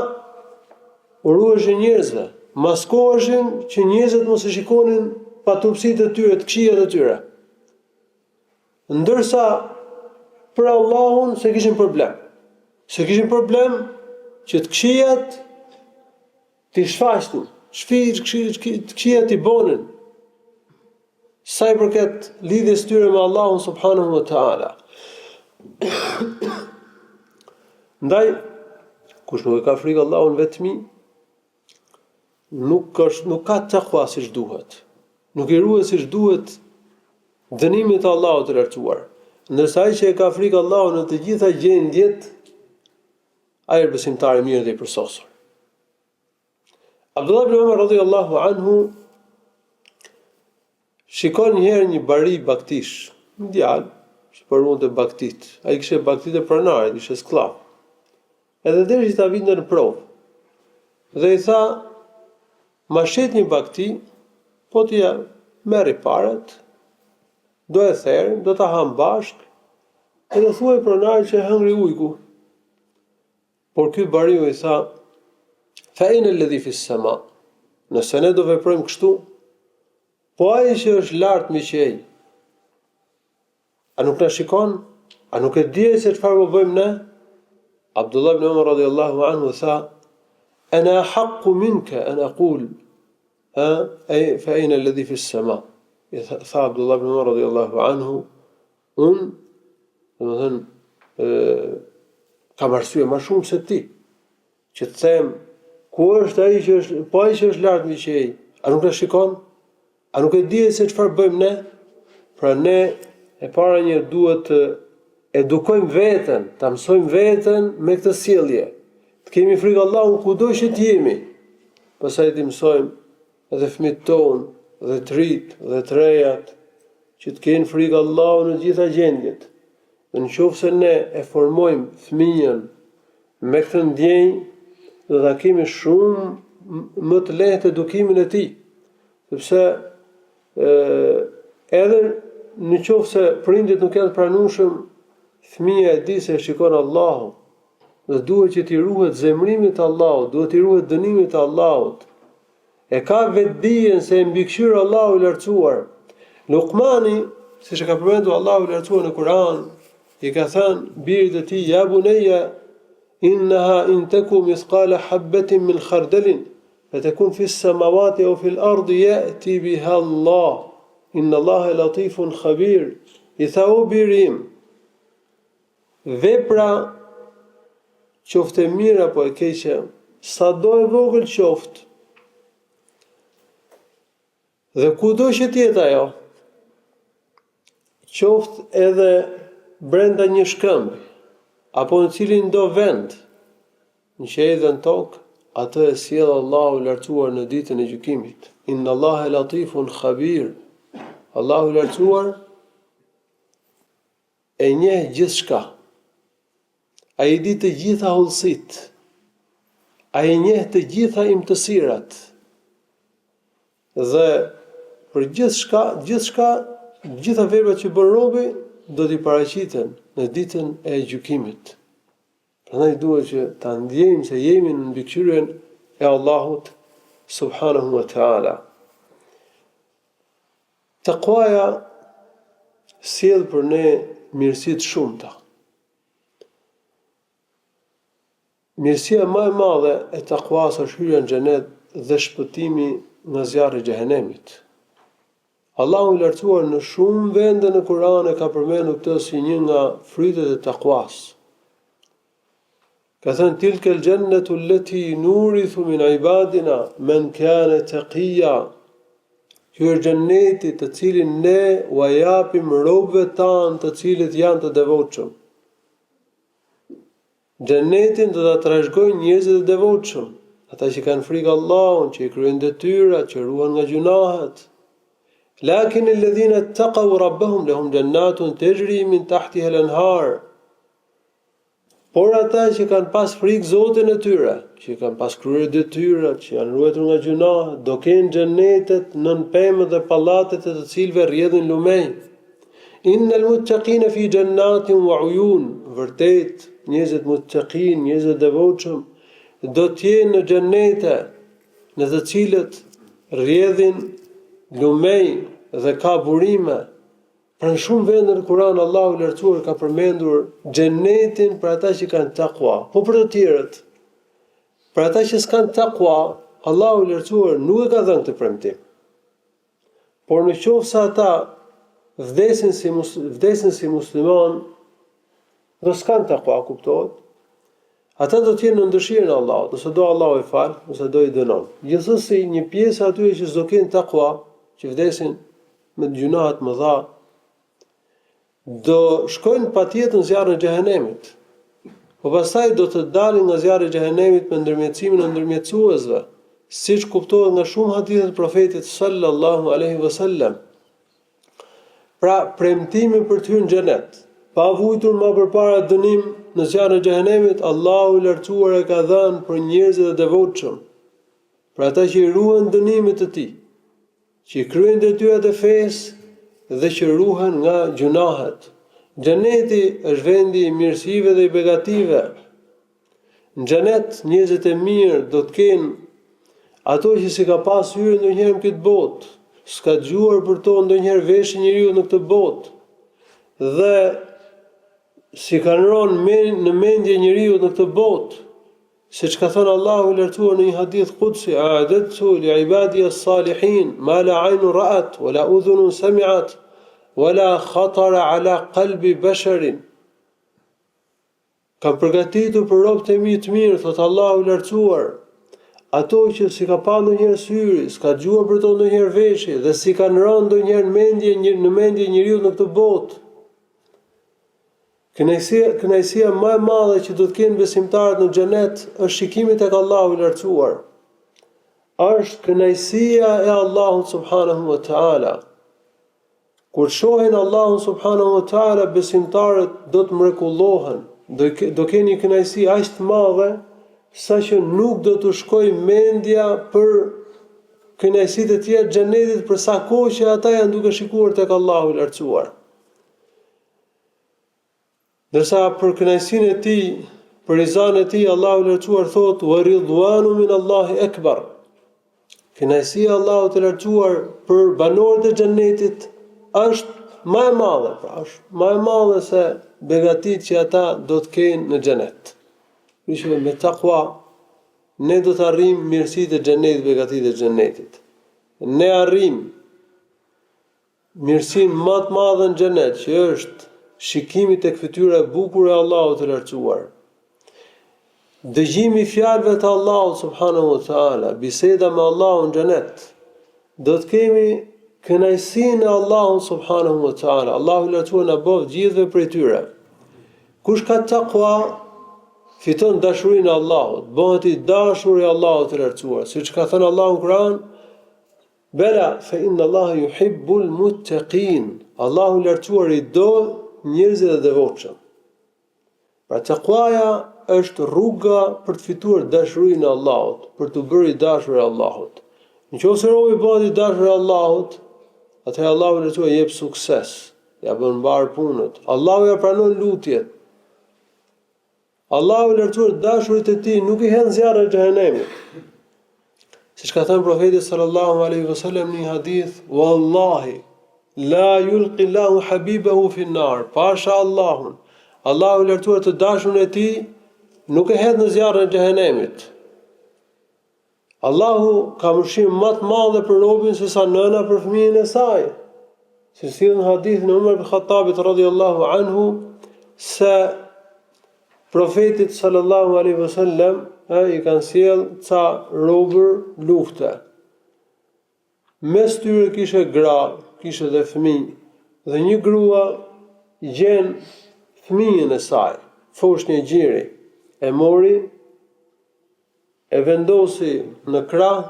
Speaker 1: ruheshin njerëzve, maskoheshin që njerëzit mos e shikonin paturpsitë e tyre, të këqijat e tyre. Ndërsa për Allahun se kishin problem. Se kishin problem që të këqijat t'i shfaqnin, të këqijat t'i bonin, sa i përket lidhjes tyre me Allahun subhanahu wa ta'ala. Ndaj, kush nuk e ka frikë Allahun vetmi, nuk ka takwa siç duhet. Nuk i ruhet siç duhet dënimit të Allahut të lartësuar. Ndërsa ai që e ka frikë Allahun në të gjitha gjendjet, ai është besimtar i mirë dhe i përsosur. Abdullah ibn Umar radhiyallahu anhu shikon njëherë një bari baktish, një djalë që përvonte baktit. Ai kishte baktit e pronarit, ishte skllav. Edhe derisa ta vinte në provë. Dhe i tha, ma shet një bakti, po t'ja merri parat, do e therë, do ta ham bashk, edhe thuaj pronarit që hëngri ujku. Por ky bariu i tha, fa ina alladhi fi as-sama, nëse ne do veprojmë kështu, po ai që është lart me qej, a nuk na shikon? A nuk e di se çfarë po bëjmë ne? Abdullah ibn Umar radhiyallahu anhu tha, ana haqqu minka an aqul fa aina alladhi fi as-sama. Tha Abdullah ibn Umar radhiyallahu anhu, domethënë kam arsye më shumë se ti që të them ku është ai që është, po ai që është lart me qej, a nuk na shikon? A nuk e di se çfarë bëjmë ne? Pra ne e para një duhet të edukojmë veten, ta mësojmë veten me këtë sjellje. Të kemi frikë Allahut kudo që të jemi. Pastaj të mësojmë edhe fëmijët tonë, dhe të rit, dhe të rejat, që të kenë frikë Allahut në të gjitha gjendjet. Në qoftë se ne e formojmë fëmijën me këtë ndjenjë, do ta kemi shumë më të lehtë edukimin e tij. Sepse edhe në qoftë se prindit nuk janë të pranueshëm, fëmia e di se shikon Allahun dhe duhet që t'i ruhet zemrimit të Allahut, duhet t'i ruhet dënimit të Allahut. E ka vetdijen se e mbikëqyr Allahu i lartësuar. Luqmani, siç e ka përmendur Allahu i lartësuar në Kur'an, i ka thënë birit e tij, ja bunayya innaha in taku mithqala habatin min khardalin fatakun fi as-samawati aw fi al-ardi ya'ti biha Allah inna Allaha latifun khabir. I tha, o birim, vepra qoftë e mirë apo e keqe, sado e vogël qoftë, dhe kudo që tjetë ajo, qoftë edhe brenda një shkëmbi, apo në cilin do vend, në qiell dhe në tokë, atë e sjell Allahu i lartësuar në ditën e gjykimit. Inna Allaha latifun khabir. Allahu i lartësuar e njeh gjithçka. Ai di të gjitha hollësitë. Ai njeh të gjitha imtësirat. Dhe për gjithçka, gjitha veprat që bën robi do t'i paraqiten në ditën e gjykimit. Prandaj duhet që ta ndjejmë se jemi në mbikëqyrjen e Allahut subhanahu wa ta'ala. Takwaja sjell për ne mirësi të shumta. Mirësia më e madhe e takwas është hyrja në xhenet dhe shpëtimi nga zjarri i xhehenemit. Allahu i lartësuar në shumë vende në Kur'an e ka përmendur këtë si një nga frytet e takwas. Ka thënë tilka al-jannatu allati nurithu min ibadina man kana taqiya. Ky është xheneti të cilin ne u japim robëve tanë të cilët janë të devotshëm. Xhenetin do ta trashëgojnë njerëzit e devotshëm, ata që kanë frikë Allahun, që i kryejnë detyrat, që ruhen nga gjunahet. Lakin alladhina ittaqaw rabbahum lahum jannatun tajri min tahtiha al-anhar. Por ata që kanë pas frikë Zotin e tyre, që kanë pas kryer detyrat, që janë ruajtur nga gjunahet, do kenë xhenetet nën pemë dhe pallatet e të cilëve rrjedhin lumej. Innal muttaqina fi jannatin wa uyun. Vërtet, njerëzit muttaqin, njerëzit devotshëm, do të jenë në xhenete, në të cilët rrjedhin lumej dhe ka burime, Pra në shumë vende në Kur'an Allahu i Lartësuar ka përmendur xhenetin për ata që kanë takwa, po për të tjerët, për ata që s'kan takwa, Allahu i Lartësuar nuk e ka dhënë këtë premtim. Por në qoftë se ata vdesin si musliman dhe s'kan takwa, kuptohet, ata do të jenë në dëshirën e Allahut, nëse do Allahu i fal, nëse do i dënon. Gjithsesi një pjesë atyre që s'do kenë takwa, që vdesin me gjunahet më dha, do shkojnë patjetër në zjarrin e xhehenemit. Po pastaj do të dalin nga zjarri i xhehenemit me ndërmjetësimin e ndërmjetësuesve, siç kuptohet nga shumë hadithe të profetit sallallahu alaihi wasallam. Pra premtimi për të hyrë në xhenet, pa vujtur më përpara dënim në zjarrin e xhehenemit, Allahu i Lartësuar e ka dhënë për njerëzit e devotshëm, për ata që i ruhen dënimit të tij, që i kryejnë detyrat e fesë dhe që ruhen nga gjunahet. Xheneti është vendi i mirësive dhe i begative. Në xhenet njerëzit e mirë do të kenë ato që si ka pas hyrë ndonjëherë në këtë botë, s'ka dëgjuar për to ndonjëherë veshë njeriu në këtë botë, dhe si kanë rënë në mendje njeriu në këtë botë, siç ka thënë Allahu i Lartësuar në një hadith qudsi, a'adatu li ibadi as-salihin ma la 'aynun ra'at wa la udhunun sami'at wa la khatara 'ala qalbi basharin. Kam përgatitur për robët e mi të mirë, thot Allahu i Lartësuar, ato që si ka pa ndonjëherë syri, s'ka dëgjuar për to ndonjëherë veshje dhe si kanë rënë ndonjëherë në mendje njeriu në këtë botë. Kënaqësia më e madhe që do të kenë besimtarët në xhenet është shikimi tek Allahu i Lartësuar. Është kënaqësia e Allahut subhanahu wa taala. Kur shohin Allahun subhanahu wa taala, besimtarët do të mrekullohen, do kenë një kënaqësi aq të madhe saqë nuk do të shkojë mendja për kënaqësitë e tjera të xhenetit për sa kohë që ata janë duke shikuar tek Allahu i Lartësuar. Dërsa për kënaqësinë e tij, për rizan e tij, Allahu i Lartësuar thotë: "Wa ridwanu min Allahi akbar." Kënaqësia e Allahut të Lartësuar për banorët e xhenetit është më e madhe, pra është më e madhe se begatitë që ata do të kenë në xhenet. Ishte me takwa ne do të arrijmë mirësitë e xhenetit, begatitë e xhenetit. Ne arrijm mirësinë më të madhe në xhenet, që është shikimi tek fytyra e bukur e Allahut të Lartësuar. Dëgjimi i fjalëve të Allahut subhanahu wa taala, biseda me Allahun në xhenet. Do të kemi kënaqësinë e Allahut subhanahu wa taala. Allahu i Lartësuar na bëf gjithëve prej tyre. Kush ka takwa fiton dashurinë e Allahut, bëhet i dashur i Allahut të Lartësuar, siç ka thënë Allahu në Kur'an: "Bela fa inna Allaha yuhibbul muttaqin." Allahu i Lartësuar i do njerëzit e devotshëm. Pra takwaja është rruga për të fituar dashurinë e Allahut, për të bërë i dashur i Allahut. Nëse robi bëhet i dashur i Allahut, atëherë Allahu i Lartësuar jep sukses, ja bën mbar punët. Allahu ja pranon lutjet. Allahu i Lartësuar dashurit e tij nuk i hedh zjarrin e xhehenemit. Siç ka thënë profeti sallallahu alaihi wasallam në një hadith: "Wallahi la yulqi Allahu habibahu fi an-nar." Pasha Allahun, Allahu i Lartësuar të dashurin e tij nuk e hedh në zjarrin e xhehenemit. Allahu ka mëshirë më të madhe për robën se sa nëna për fëmijën e saj. Si thënë në hadithin e Umar ibn Khattabit radhiyallahu anhu, se profetit sallallahu alaihi wasallam i kanë sjell ca robër lufte. Mes tyre kishte gra, kishte dhe fëmijë, dhe një grua gjen fëmijën e saj, fosh një gjiri, e mori, e vendosi në krah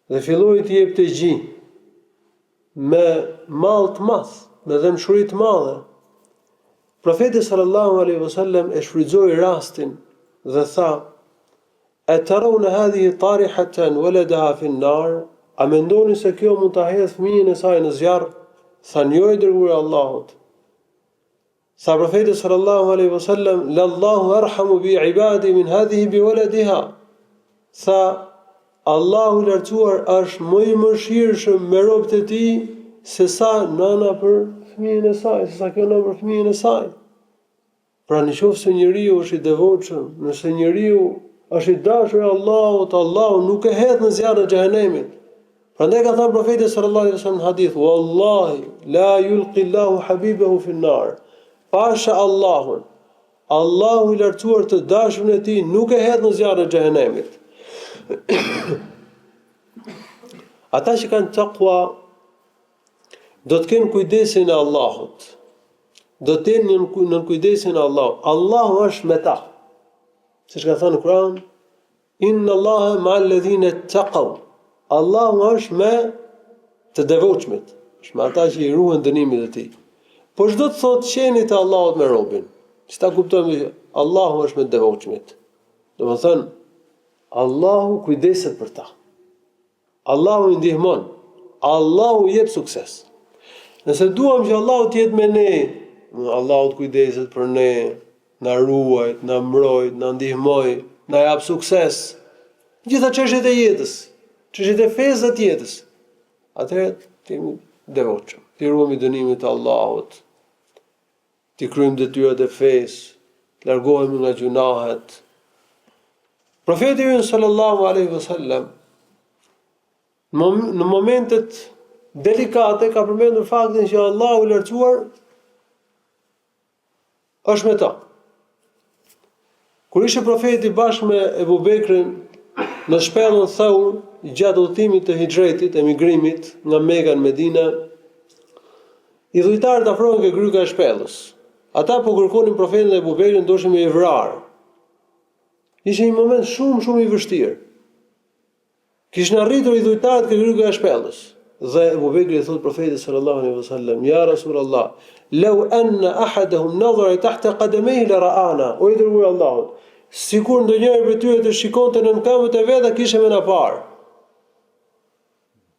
Speaker 1: dhe filloi të jepte gji me mall të madh, me dëmshuri të madhe. Profeti sallallahu alaihi wasallam e shfrytëzoi rastin dhe tha: "Atarawna hadhihi tarihatan waladaha fi an-nar?" A mendoni se kjo mund ta hedhë fëmijën e saj në zjarr? Thanë: "Jo, i dërguari i Allahut." Sa profeti sallallahu alaihi wasallam: "Lallahu arhamu bi ibadi min hadhihi bi waladiha." Tha: Allahu i Lartësuar është më i mëshirshëm me robët e tij se sa nëna për fëmijën e saj, se sa kjo nëna për fëmijën e saj. Pra nëse njeriu është i devotshëm, nëse njeriu është i dashur i Allahut, Allahu nuk e hedh në zjarrin e xhehenemit. Prandaj ka thënë profeti sallallahu alaihi wasallam në hadith: "Wallahi la yulqi Allahu habibahu fi an-nar." Pasha Allahun, Allahu i lartësuar të dashurin e tij nuk e hedh në zjarrin e xhehenemit. Ata që kanë takwa do të kenë kujdesin e Allahut. Do të jenë në kujdesin e Allahut. Allahu është me ta. Siç ka thënë në Kur'an, Inna Allaha ma'al ladhina taqaw. Allahu është me të devotshmit, është me ata që i ruajnë dënimin e tij. Po çdo të thotë qeni te Allahut me robin. Si ta kuptojmë që Allahu është me të devotshmit. Domethënë Allahu kujdeset për ta. Allahu i ndihmon. Allahu i jep sukses. Nëse duam që Allahu të jetë me ne, Allahu të kujdeset për ne, na ruajt, na mbrojt, na ndihmoj, na jap sukses. Gjitha çështjet e jetës, çështjet e fesë të jetës. Atëherë ti jemi devotshëm. Ti ruajmë dënimin e Allahut. Ti kryejmë detyrat e fesë, largohemi nga gjunahet. Profeti sallallahu alaihi wasallam në momentet delikate ka përmendur faktin që Allahu i lartësuar është me ta. Kur ishte profeti bashkë me Ebu Bekrin në shpellën Thaur, gjatë udhëtimit të hijretit, emigrimit nga Mekka në Medinë, i dhujtarët afrohen ke gryka e shpellës. Ata po kërkonin profetin dhe Ebu Bekrin, ndoshin me i vrarë. Ishte një moment shumë i vështirë. Kishin arritur i dhujtarët ke gryka e shpellës. Dhe Ebu Bekri i thotë profetit sallallahu alaihi wasallam: "Ya Rasulullah, law anna ahadahum nadhara tahta qadamayhi la ra'ana." O i dërguar i Allahut, sikur ndonjëri prej tyre të shikonte në këmbët e vet, kishte më na parë.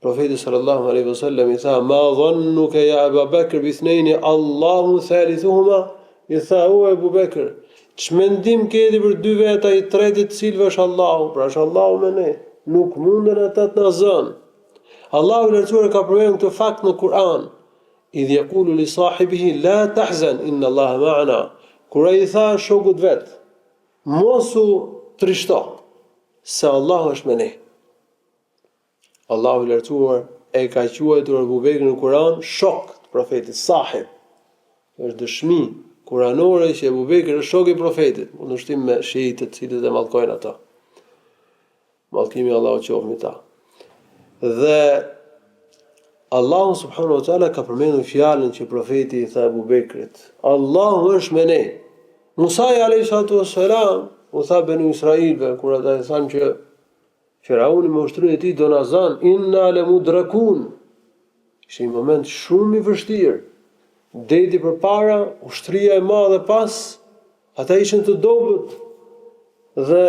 Speaker 1: Profeti sallallahu alaihi wasallam i tha: "Ma dhannuka ya Abu Bakr bi ithnayn Allahu thalithuhuma?" I tha: "O Ebu Bekr, ç'mendim ke ti për dy veta, i treti të cilëve është Allahu, pra është Allahu me ne, nuk munden ata të na zënë." Allahu i lartësuar ka përmendur këtë fakt në Kur'an. Idh yaqulu li sahibihi la tahzan inna Allaha ma'ana. Kur ai tha shokut vet, mos u trishto, se Allahu është me ne. Allahu i lartësuar e ka quajtur Abu Bekrin në Kur'an shok të profetit, sahib. Është dëshmi kuranore që Abu Bekri është shok i profetit, në ndërshtim me shiitët, cilët e mallkojnë ata. Mallkimi Allahu qoftë me ta. Dhe Allahu subhanahu wa taala ka përmendur fjalën që profeti i tha Abu Bekrit: "Allahu është me ne." Musa alayhi salatu wassalam u tha banu Israilve kur ata i thanë që Firauni me ushtrinë e tij do na zan, inna lamudrakun. Ishte një moment shumë i vështirë. Deti përpara, ushtria e madhe pas, ata ishin të dobët. Dhe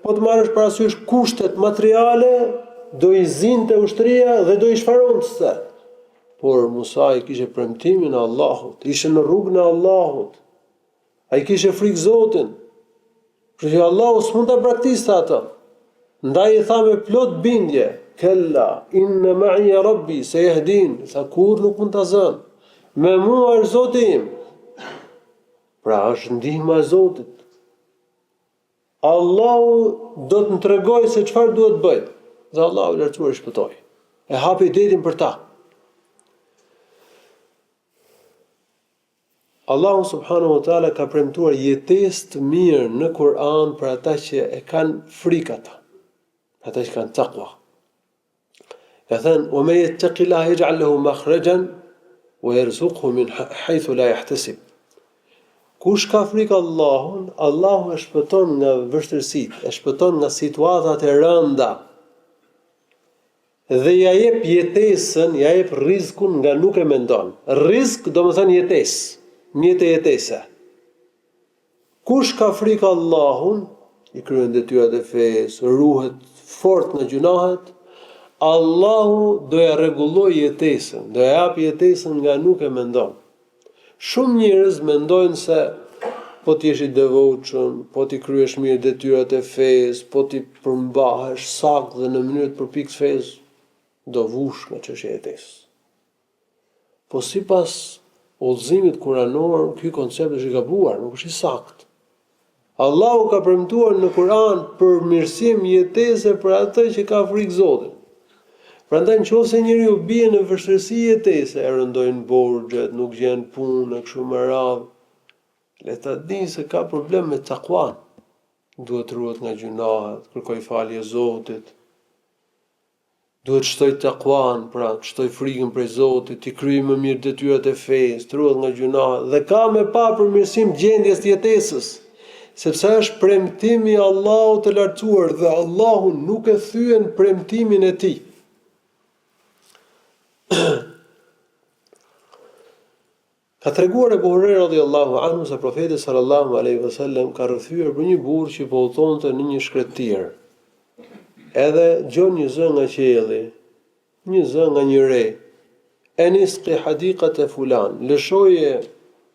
Speaker 1: po të marrësh parasysh kushtet materiale, do i zinte ushtria dhe do i shfaronte. Por Musa i kishte premtimin e Allahut, ishte në rrugën e Allahut. Ai kishte frikë Zotin. Për që Allahu s'mund ta praktiste atë. Ndaj i tha me plot bindje: "Kella, inna ma'i rabbi sayahdin." Sa kur nuk mund ta zën. Me mua është Zoti im. Pra është ndihma e Zotit. Allahu do të më tregojë se çfarë duhet bëj. Dhe Allahu i lartësuar i shpëtoi. E hapi detin për ta. Allahu subhanahu wa taala ka premtuar jetesë të mirë në Kur'an për ata që e kanë frikë ata, ata që kanë takwa. Ka thënë: "Wa man yattaqillaha yaj'al lahu makhrajan wa yarzuqhu min haythu la yahtasib." Kush ka frikë Allahun, Allahu e shpëton nga vështirësitë, e shpëton nga situatat e rënda. Dhe ja jep jetesën, ja jep rizkun nga nuk e mendon. Rizk do të thënë jetesë, mjetë e jetese. Kush ka frikë Allahun, i kryen detyrat e fesë, ruhet fort në gjunahet, Allahu do ja rregulloj jetesën, do ja jap jetesën nga nuk e mendon. Shumë njerëz mendojnë se po ti jesh i devotshëm, po ti kryesh mirë detyrat e fesë, po ti përmbahesh saktë dhe në mënyrë të përpiktës fesë, do vush nga çështja e jetesës. Po sipas udhëzimit kuranor, ky koncept është i gabuar, nuk është i saktë. Allahu ka premtuar në Kur'an për mirësim jetese për atë që ka frikë Zotit. Prandaj nëse njeriu bie në vështirësi jetese, e rëndojnë borxhet, nuk gjen punë, kështu me radhë, le ta di se ka problem me takuan. Duhet të ruhet nga gjunahet, kërkoj falje Zotit. Duhet shtoj takuan, pra shtoj frikën prej Zotit, të kryej më mirë detyrat e fesë, të ruhet nga gjunahet dhe ka me pa përmirësim gjendjes jetesës. Sepse është premtimi i Allahut të lartësuar dhe Allahu nuk e thyen premtimin e tij. Ka treguar Abu Huraira radhiyallahu anhu se profeti sallallahu alaihi wasallam ka rrëfyer për një burr që po udhtonte në një shkretir. Edhe gjon një zë nga qielli, një zë nga një re. Enisqi hadiqata fulan, lëshoje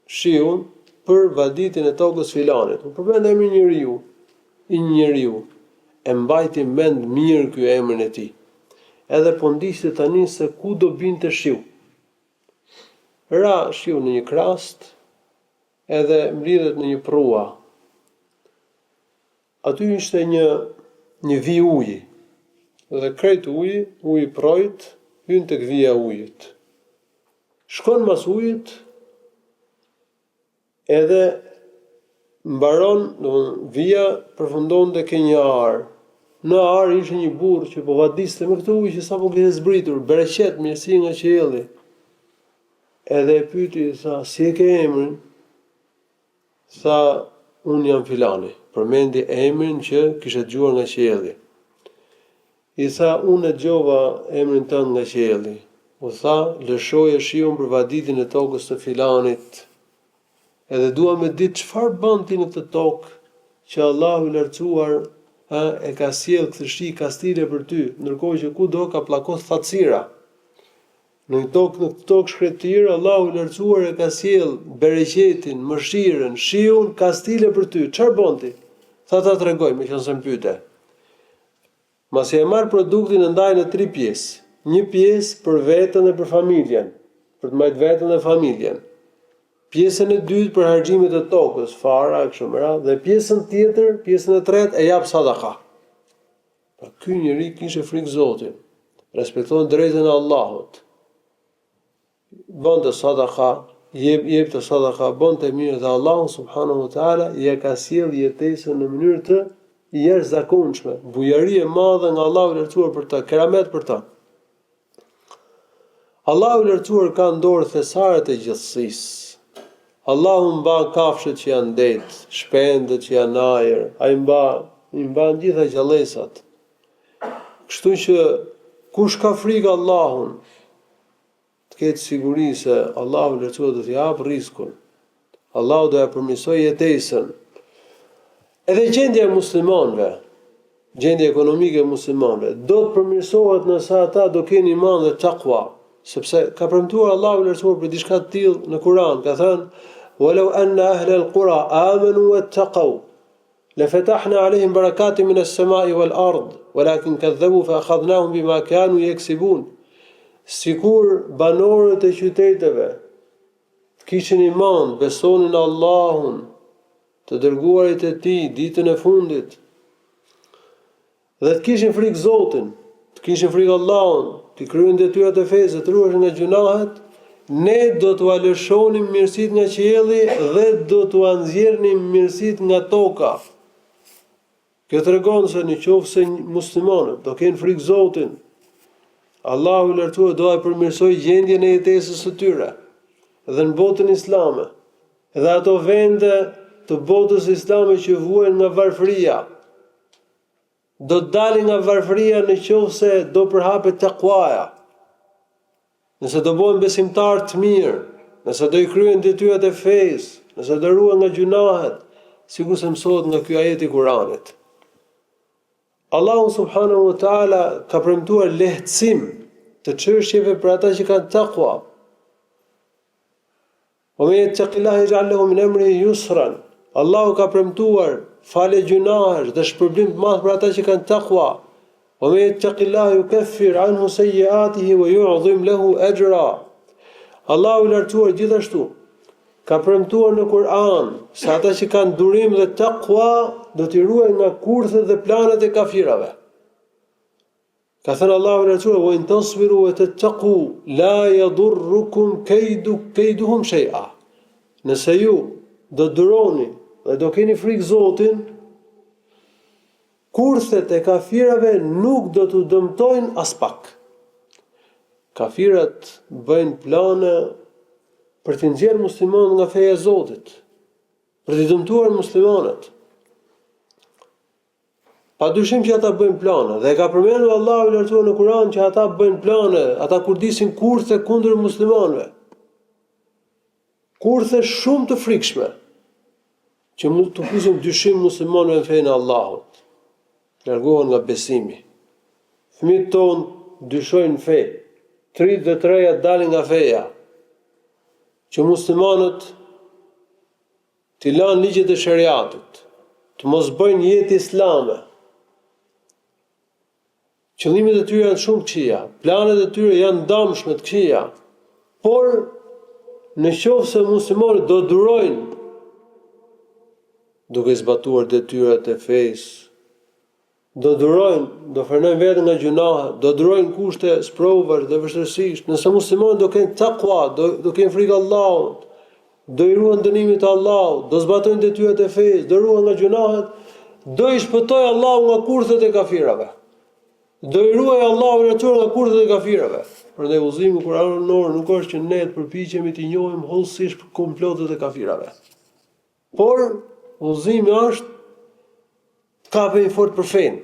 Speaker 1: shiun për vaditin e tokës filanit. Nuk përmend emrin e njeriu. E mbajti mend mirë ky emrin e tij. Edhe po ndiqte tani se ku do binte shiu. Ra shiu në një krast, edhe mblidhet në një prua. Aty ishte një vi uji. Dhe krejt uji projt, hyn tek vija e ujit. Shkon mas ujit, edhe mbaron, vija përfundon te një ar. Në ar ishte një burr që po vadiste me këtë ujë që sapo kishte zbritur, bereqet, mirësi nga qielli. Edhe e pyeti, sa si e ke emrin? Sa un jam filani. Përmendi emrin që kishte dëgjuar nga qielli. I tha, unë e dëgjova emrin tënd nga qielli. U tha, lëshoje shiun për vaditin e tokës të filanit. Edhe dua me ditë çfarë bën ti në këtë tokë që Allahu i lartësuar e ka sjell këtë shi kastile për ty, ndërkohë që kudo ka pllakos thatësira. Në këtë tokë shkretir, Allahu i lartësuar e ka sjell bereqetin, mëshirën, shiun kastile për ty. Çfarë bën ti? Tha ta tregoj, meqense më pyete. Masi e marr produktin e ndaj në 3 pjesë. Një pjesë për veten dhe për familjen, për të mbajtur veten dhe familjen. Pjesën e dytë për harxhimet e tokës, fara, kështu me radhë, dhe pjesën tjetër, pjesën e tretë e jap sadaka. Pra ky njeri kishte frikë Zotit, respekton drejtën e Allahut. Bënte sadaka, jep të sadaka, bënte mirë dhe Allahu subhanahu wa taala i ka sjell jetesën në mënyrë të jashtëzakonshme, bujari e madhe nga Allahu i lartësuar për ta, keramet për ta. Allahu i lartësuar ka në dorë thesaret e gjithësisë. Allahu mban kafshët që janë det, shpendët që janë ajër, ai mban gjitha gjallësat. Kështu që kush ka frikë Allahun, të ketë siguri se Allahu i lartësuar do t'i jap rrezikun. Allahu do ja përmirësojë jetesën. Edhe gjendja e muslimanëve, gjendja ekonomike e muslimanëve do të përmirësohet nëse ata do kenë iman dhe takwa. Sepse ka premtuar Allahu i lartësuar për diçka të tillë në Kur'an, ka thënë: "Walau anna ahla al-qura amanu wattaqu lafatahna 'alayhim barakatin min as-sama'i wal-ard, walakin kadhabu fa akhadnahum bima kanu yaksibun." Sikur banorët e qyteteve kishin iman, besonin Allahun, të dërguarit e tij ditën e fundit, dhe të kishin frikë Zotin, të kishin frikë Allahun, të kryen detyrat e fesë, të ruheshin nga gjunahet, ne do t'u lëshonim mirësitë nga qielli dhe do t'u nxjerrnim mirësitë nga toka. Kjo tregon se nëse muslimanët do kenë frikë Zotin, Allahu i lartësuar do të përmirësojë gjendjen e jetesës së tyre dhe në botën islame. Dhe ato vende të botës islame që vuajnë nga varfëria do të dalin nga varfëria nëse do përhapet takwaja. Nëse do bëhen besimtar të mirë, nëse do i kryen detyrat e fesë, nëse do ruhen nga gjunahet, sikur se mësohet nga ky ajet i Kuranit. Allahu subhanahu wa taala ka premtuar lehtësim të çështjeve për ata që kanë takwa. Wa man yattaqillaha yaj'al lahu min amrihi yusran. Allahu ka premtuar falë gjunahesh dhe shpërblim të madh për ata që kanë takwa. Wa man yattaqillaha yukaffir anhu sayyi'atihi wa yu'dhim lahu ajra. Allahu i lartësuar gjithashtu ka premtuar në Kur'an se ata që kanë durim dhe takwa do t'i ruajnë nga kurthet dhe planet e kafirave. Ka thënë Allahu i lartësuar: "Wa in tasbiru wa tattaqu la yadurrukum kayduhum shay'a." Nëse ju do duroni dhe do keni frikë Zotin, kurthet e kafirave nuk do t'u dëmtojnë as pak. Kafirat bëjnë plane për të nxjerrë muslimanët nga feja e Zotit, për të dëmtuar muslimanët. Padyshim që ata bëjnë plane, dhe ka përmendur Allahu i lartësuar në Kur'an që ata bëjnë plane, ata kurdisin kurthe kundër muslimanëve. Kurthe shumë të frikshme, që mund të fusin dyshim muslimanëve në fenë e Allahut. Largohen nga besimi. Fëmijët tonë dyshojnë fe, 33 dalin nga feja. Që muslimanët t'i lanë ligjet e shariatit, të mos bëjnë jetë islame. Qëllimet e tyre janë shumë të këqija, planet e tyre janë dëmshme të këqija. Por në qoftë se muslimanët do durojnë duke zbatuar detyrat e fesë, do durojnë, do frenojnë veten nga gjunahet, do durojnë kushte sprovar dhe vështirësisht. Nëse muslimanët do kenë takwa, do kenë frikë Allahut, do i ruajnë dënimin e Allahut, do zbatojnë detyrat e fesë, do ruajnë nga gjunahet, do i shpëtojë Allahu nga kurthet e kafirave. Do i ruajë Allahu i lartësuar nga kurthet e kafirave. Prandaj udhëzimi kuranor nuk është që ne të përpiqemi të njohim hollësisht komplotet e kafirave. Por udhëzimi është kapemi fort për fenë.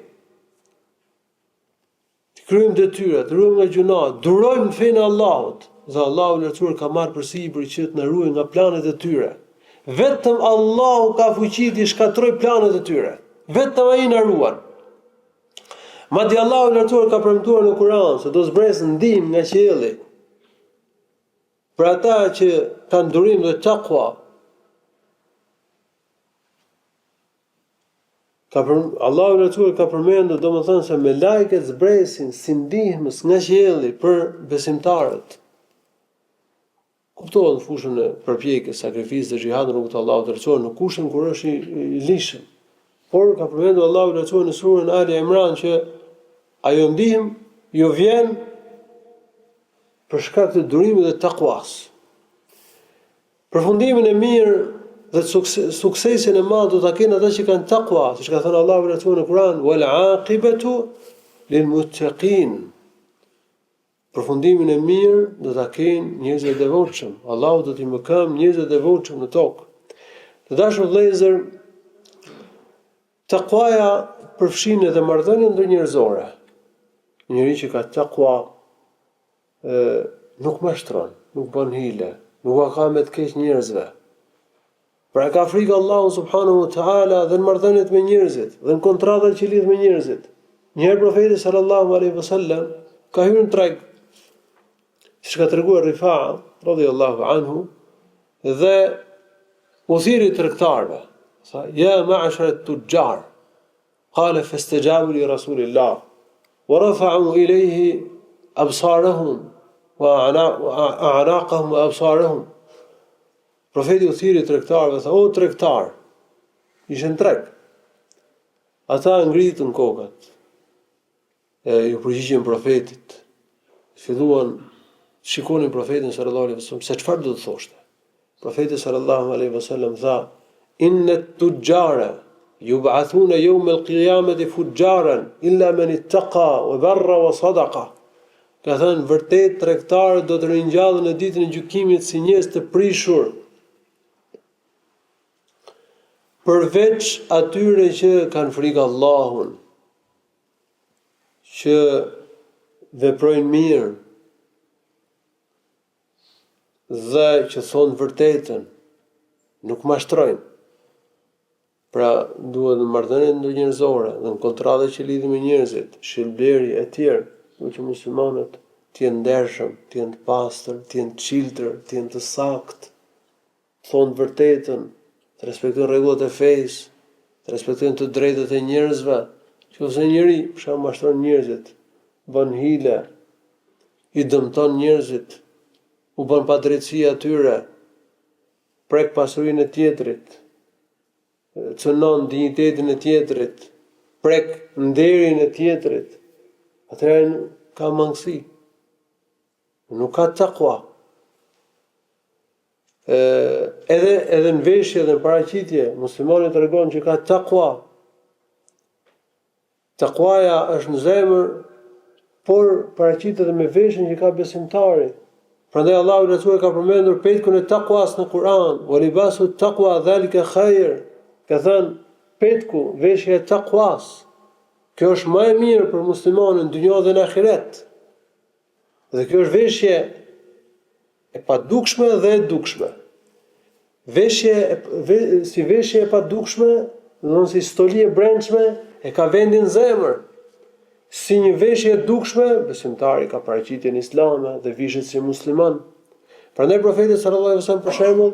Speaker 1: Kryejmë detyrat, ruajmë nga gjunahet, durojmë fenë e Allahut, dhe Allahu i lartësuar ka marrë përsipër që të na ruajë nga planet e tyre. Vetëm Allahu ka fuqi të shkatërrojë planet e tyre. Vetëm ai na ruan. Madje Allahu i lartësuar ka premtuar në Kur'an se do zbresë ndihmë nga qielli për ata që kanë durim dhe takwa. Allahu i lartësuar ka përmendur domethënë se me lajket zbresin si ndihmës nga qielli për besimtarët. Kuptohet në fushën e përpjekjes, sakrificës dhe xhihadit në rrugt të Allahut të lartësuar, në kushtin kur është i lishëm. Por ka përmendur Allahu i lartësuar në surën Ali Imran që ajo ndihmë ju vjen për shkak të durimit dhe takwas. Përfundimin e mirë dhe suksesin e madh do ta kenë ata që kanë takwa, siç ka thënë Allahu i lartësuar në Kur'an: "Wal 'aqibatu lil muttaqin." Përfundimin e mirë do ta kenë njerëzit e devotshëm. Allahu do t'i mëkam njerëzit e devotshëm në tokë. Të dashur vëllezër, takwaja përfshin edhe marrëdhënien ndërnjerëzore. Njëri që ka takwa nuk mashtron, nuk bën hile, nuk ka me të keq njerëzve. Pra ka frikë Allahu subhanahu wa ta'ala dhe në marrëdhëniet me njerëzit, dhe në kontratat që lidh me njerëzit. Njëherë profeti sallallahu alaihi wasallam ka hyrë në treg, siç ka treguar Rifa'a radhiyallahu anhu, dhe u thiri tregtarëve. Sa ja ma'ashara at-tujjar. Qala fastajabu li Rasulillah wa rafa'u ilayhi absarahum wa a'naqahum wa absarahum. Profeti u thiri tregtarëve, tha: "O tregtar", ishin treg. Ata ngritën kokat, ju përgjigjen profetit. Filluan shikonin profetin sallallahu alaihi wasallam se çfarë do të thoshte. Profeti sallallahu alaihi wasallam tha: "Inna at-tujjara yub'athuna yawm al-qiyamati fujjaran illa man ittaqa wa barra wa sadaqa." Ka thënë vërtet tregtarët do të ringjallen në ditën e gjykimit si njerëz të prishur, përveç atyre që kanë frikë Allahun, që veprojnë mirë dhe që thonë vërtetën, nuk mashtrojnë. Pra duhet në marrëdhënie ndërnjerëzore dhe në kontratat që lidhin me njerëzit, shërbëri e tjerë, duhet që muslimanët të jenë ndershëm, të jenë të pastër, të jenë të çiltër, të jenë të saktë, të thonë vërtetën, të respektojnë rregullat e fesë, të respektojnë të drejtat e njerëzve. Nëse njëri për shkak mashtron njerëzit, bën hile, i dëmton njerëzit, u bën padrejtësia atyre, prek pasurinë e tjetrit, cënon dinjitetin e tjetrit, prek nderin e tjetrit, atëherë ka mangësi. Nuk ka takwa. Edhe në veshje dhe në paraqitje, muslimani tregon që ka takwa. Takwaja është në zemër, por paraqitet edhe me veshjen që ka besimtari. Prandaj Allahu i Lartësuar ka përmendur petkun e takwas në Kur'an, wa libasu taqwa dhalika khair. Ka thënë petku, veshja e takwas. Kjo është më e mirë për muslimanin në dunjë dhe në ahiret. Dhe kjo është veshje e padukshme dhe e dukshme. Si veshje e padukshme, domethënë si stoli e brendshme, e ka vendin në zemër. Si një veshje e dukshme, besimtari ka paraqitjen islame dhe vishet si musliman. Prandaj profeti sallallahu alajhi wasallam për shembull,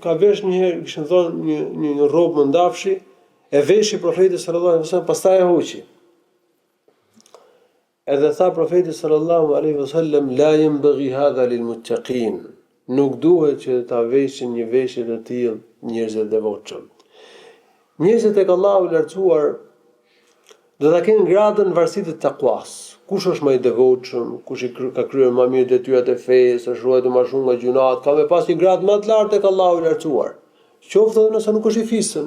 Speaker 1: ka vesh një herë, kishin thonë një rrobë më ndafshi, e veshi profeti sallallahu alajhi wasallam, pastaj e hoqi. Edhe tha profeti sallallahu alaihi wasallam, la yanbaghi hadha lilmuttaqin. Nuk duhet që ta veshin një veshje të tillë njerëzit e devotshëm. Njerëzit tek Allahu i Lartësuar do ta kenë gradën varësi të takuas. Kush është më i devotshëm, kush ka kryer më mirë detyrat e fesë, është ruajtur më shumë nga gjunat, ka me pas një gradë më të lartë tek Allahu i Lartësuar. Qoftë edhe nëse nuk është i fisëm.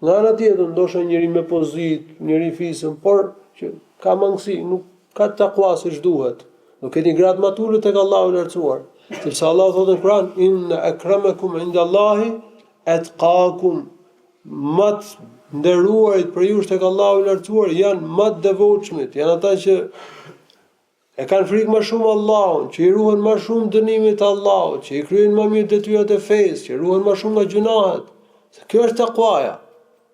Speaker 1: Nga ana tjetër, ndoshta njëri me pozit, njëri i fisëm, por që ka mangësi, nuk ka takua siç duhet. Nuk ka një gradë më të ulët tek Allahu i Lartësuar. Sepse Allahu thotë në Kur'an, inna akramakum indallahi atqakum. Më të nderuarit për ju tek Allahu i Lartësuar janë më të devotshmit, janë ata që e kanë frikë më shumë Allahun, që i ruhen më shumë dënimit të Allahut, që i kryejnë më mirë detyrat e fesë, që ruhen më shumë nga gjunahet. Kjo është takuaja.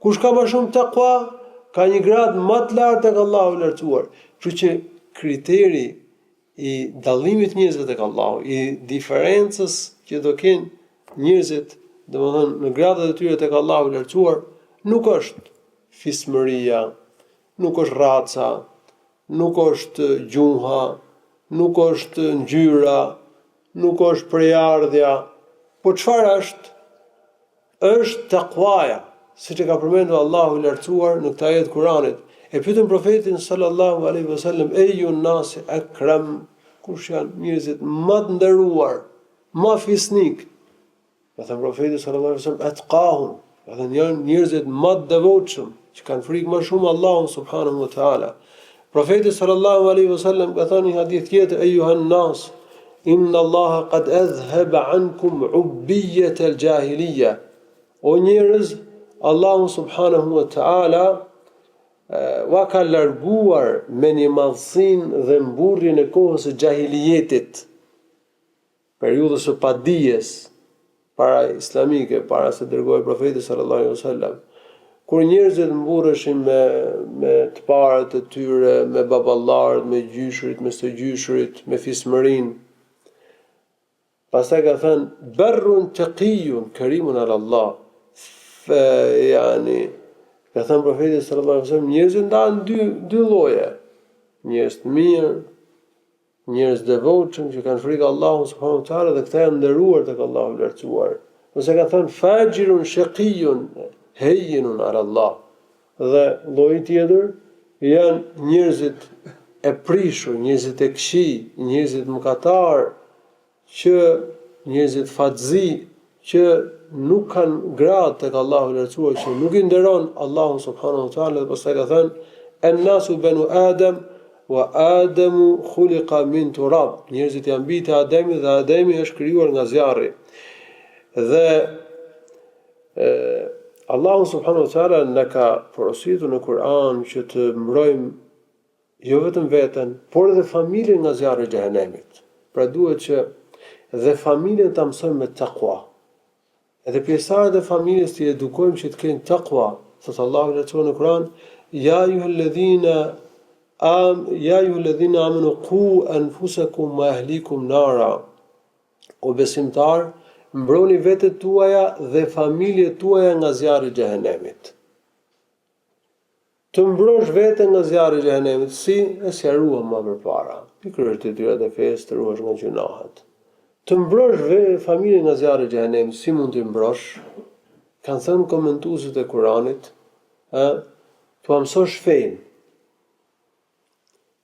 Speaker 1: Kush ka më shumë takua, ka një gradë më të lartë tek Allahu i Lartësuar. Kështu që kriteri i dallimit njerëzve tek Allahu, i diferencës që do kenë njerëzit, domethënë në gradat e tyre tek Allahu i Lartësuar, nuk është fismëria, nuk është raca, nuk është gjuha, nuk është ngjyra, nuk është prejardhja, po çfarë është? Është takuaja, siç e ka përmendur Allahu i Lartësuar në këtë ajet Kuranit. E pyetën profetin sallallahu alaihi wasallam, "Eyun nasi akram", kush janë njerëzit më të nderuar, më fisnik? Ka thënë profeti sallallahu alaihi wasallam, "Atqahum", ka thënë janë njerëzit më të devotshëm, që kanë frikë më shumë Allahun subhanahu wa taala. Profeti sallallahu alaihi wasallam ka thënë një hadith tjetër, "Eyuhan nas, inna Allaha qad adhhaba ankum ubbiyat al-jahiliya." O njerëz, Allahu subhanahu wa taala wa ka larguar me një madhësinë dhe mburrjen e kohës së xahilijetit, periudhës së padijes para islamike, para se dërgoi profeti sallallahu alaihi wasallam, kur njerëzit mburreshin me të parët e tyre, me baballarët, me gjyshurit, me së gjyshurit, me fismërinë. Pastaj ka thënë, "Barrun taqiyun karimun ala Allah." Ka thënë profeti sallallahu alaihi wasallam, njerëzit ndahen dy lloje, njerëz të mirë, njerëz devotshëm që kanë frikë Allahut subhanahu wa taala dhe këta janë nderuar tek Allahu i Lartësuar. Ose ka thënë fajirun shaqiyun hayyinun ala Allah. Dhe lloji tjetër janë njerëzit e prishur, njerëzit e këqij, njerëzit mëkatar, që njerëzit fatzi që nuk kanë gradë tek Allahu i Lartësuar, që nuk i nderon Allahun subhanahu wa taala. Dhe pastaj ka thënë an-nasu banu Adam wa Adamu khuliqa min turab. Njerëzit janë bijtë e Ademit dhe Ademi është krijuar nga zjarri. Dhe Allahu subhanahu wa taala na ka porositur në Kur'an që të mbrojmë jo vetëm veten, por edhe familjen nga zjarri i xhehenemit. Pra duhet që dhe familjen ta mësojmë me takwa. Edhe pjesëtarët e familjes të edukojmë që të kenë takwa. Thot Allahu i Lartësuar në Kur'an, ja ayyuhalladhina amanu qu anfusakum wa ahlikum nara. O besimtar, mbroni vetët tuaja dhe familjet tuaja nga zjarri i xhehenemit. Të mbrosh veten nga zjarri i xhehenemit, si e sqaruam më përpara. ti kryesh detyrat e fesë, të ruhesh nga gjunahet. Të mbrosh familjen nga zjarri i xhehenemit, si mund t'i mbrosh? Kanë thënë komentuesit e Kuranit, t'u mësosh fenë,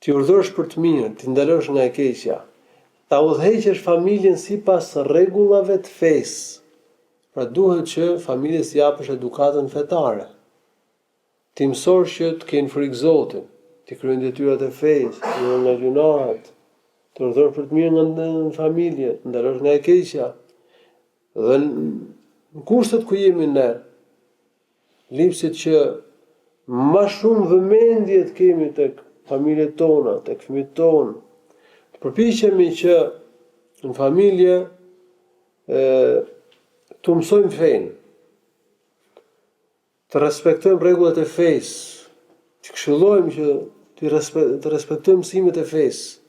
Speaker 1: t'i urdhërosh për të mirë, t'i ndalosh nga e keqja, ta udhëheqësh familjen sipas rregullave të fesë. Pra duhet që familjes japësh edukatën fetare. Ti mësosh që të kenë frikë Zotin, të kryejnë detyrat e fesë, të ruhen nga gjunahet, të urdhërosh për të mirë në familje, të ndalosh nga e keqja. Dhe në kushtet ku jemi ne, lipsit që më shumë vëmendje të kemi tek familjet tona, tek fëmijët tonë, të përpiqemi që në familje të mësojmë fenë, të respektojmë rregullat e fesë, të këshillojmë që të respektojmë mësimet e fesë,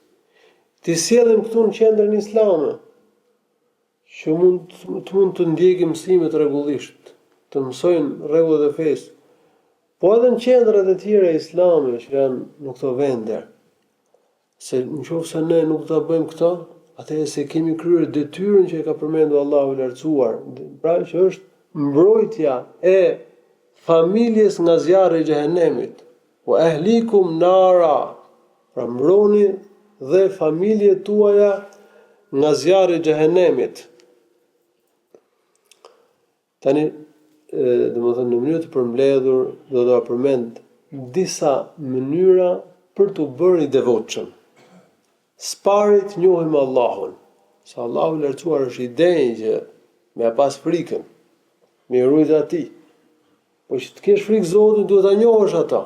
Speaker 1: të sjellim këtu në qendrën islame, që mund të ndjekim mësimet rregullisht, të mësojnë rregullat e fesë, po edhe në qendrat e tjera islame që janë në këto vende. Se nëse ne nuk do ta bëjmë këto, atëherë se kemi kryer detyrën që e ka përmendur Allahu i Lartësuar, pra që është mbrojtja e familjes nga zjarri i xhehenemit. Wa ahlikum nara, pra mbroni dhe familjet tuaja nga zjarri i xhehenemit. Tani, domethënë në mënyrë të përmbledhur do ta përmend disa mënyra për të bërë i devotshëm. Sparit njohim Allahun, se Allahu i Lartësuar është i denjë që me pas frikën, me rujt atij. Po që të kesh frikë Zotin, duhet ta njohësh ata.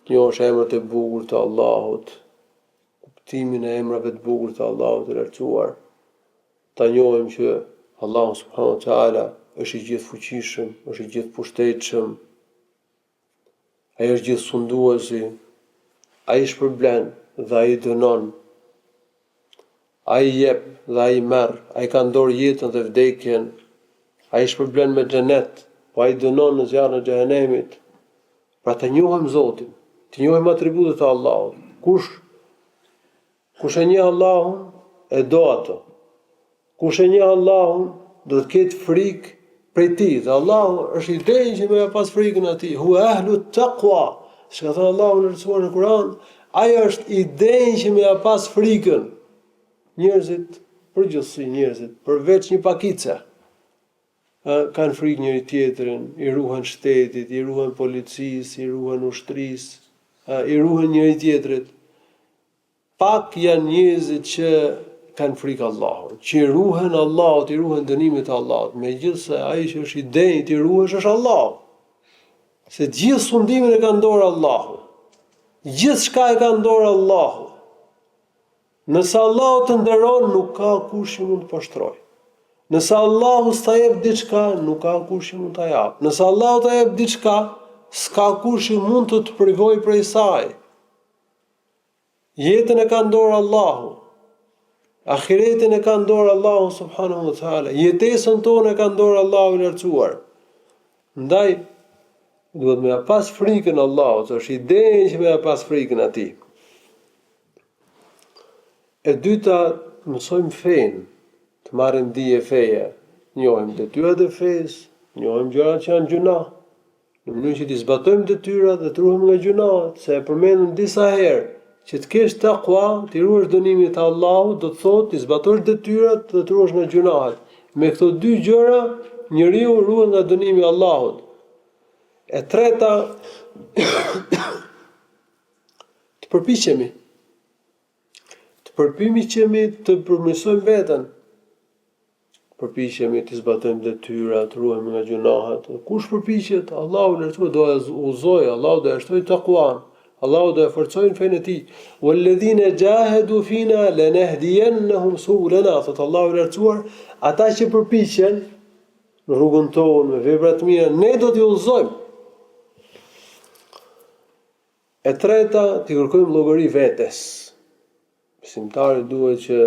Speaker 1: Të njohësh emrat e bukur të Allahut, kuptimin e emrave të bukur të Allahut të Lartësuar. Ta njohim që Allahu subhanahu wa taala është i gjithë fuqishëm, është i gjithë pushtetshëm. Ai është gjithë sunduesi, ai shpërblen dhe ai dënon. Ai jep dhe ai merr, ai ka dorë jetën dhe vdekjen. Ai shpërblen me xhenet, po ai dënon në zjarrin e xhehenemit. Pra të njohim Zotin, të njohim atributet e Allahut. Kush e njeh Allahun, e do atë. Kush e njeh Allahun, do të ketë frikë prej tij. Dhe Allahu është i denjë që me pas frikën atij. Hu ahlu taqwa. Shka thënë Allahu në rësuar në Kur'an, ai është i denjë që me pas frikën. Njerëzit, përgjithësi njerëzit, përveç një pakice, kanë frikë njëri tjetrin, i ruhen shtetit, i ruhen policisë, i ruhen ushtrisë, i ruhen njëri tjetrit. Pak janë njerëzit që kanë frikë Allahut, që i ruhen Allahut, i ruhen dënimit të Allahut, megjithëse ai që është i denjë ti ruhesh është Allahu. Se gjithë sundimin e ka në dorë Allahu. Gjithçka e ka në dorë Allahu. Nëse Allahu të nderon, nuk ka kush që mund të poshtroj. Nëse Allahu s'ta jep diçka, nuk ka kush që mund ta jap. Nëse Allahu ta jep diçka, s'ka kush që mund të privoj prej saj. Jetën e ka në dorë Allahu. Ahiretin e ka në dorë Allahu subhanahu wa taala. Jetesën tonë e ka në dorë Allahu i Lartësuar. Ndaj duhet me pas frikën Allahut, është i denjë që me pas frikën atij. E dyta, mësojmë fenë, të marrim dije feje, njohim detyrat e fesë, njohim gjërat që janë gjuna, në mënyrë që t'i zbatojmë detyrat dhe të ruhemi nga gjunahet, se e përmendëm disa herë, që të kesh takwa, t'i ruhesh dënimit të Allahut, do të thotë t'i zbatosh detyrat dhe të ruhesh nga gjunahet. Me këto dy gjëra, njeriu ruhet nga dënimi i Allahut. E treta, të përpiqemi të përmirësojmë veten. Përpiqemi të zbatojmë detyrat, të ruhemi nga gjunahet. Kush përpiqet, Allahu i Lartësuar do e uzoj, Allahu do e shtojë takuan, Allahu do e forcojë fenë e tij. Walladhina jahadu fina lanahdiyannahum subulana, thot Allahu i Lartësuar, ata që përpiqen në rrugën tonë me vepra të mira, ne do t'i udhëzojmë. E treta, t'i kërkojmë llogari vetes. Besimtari duhet që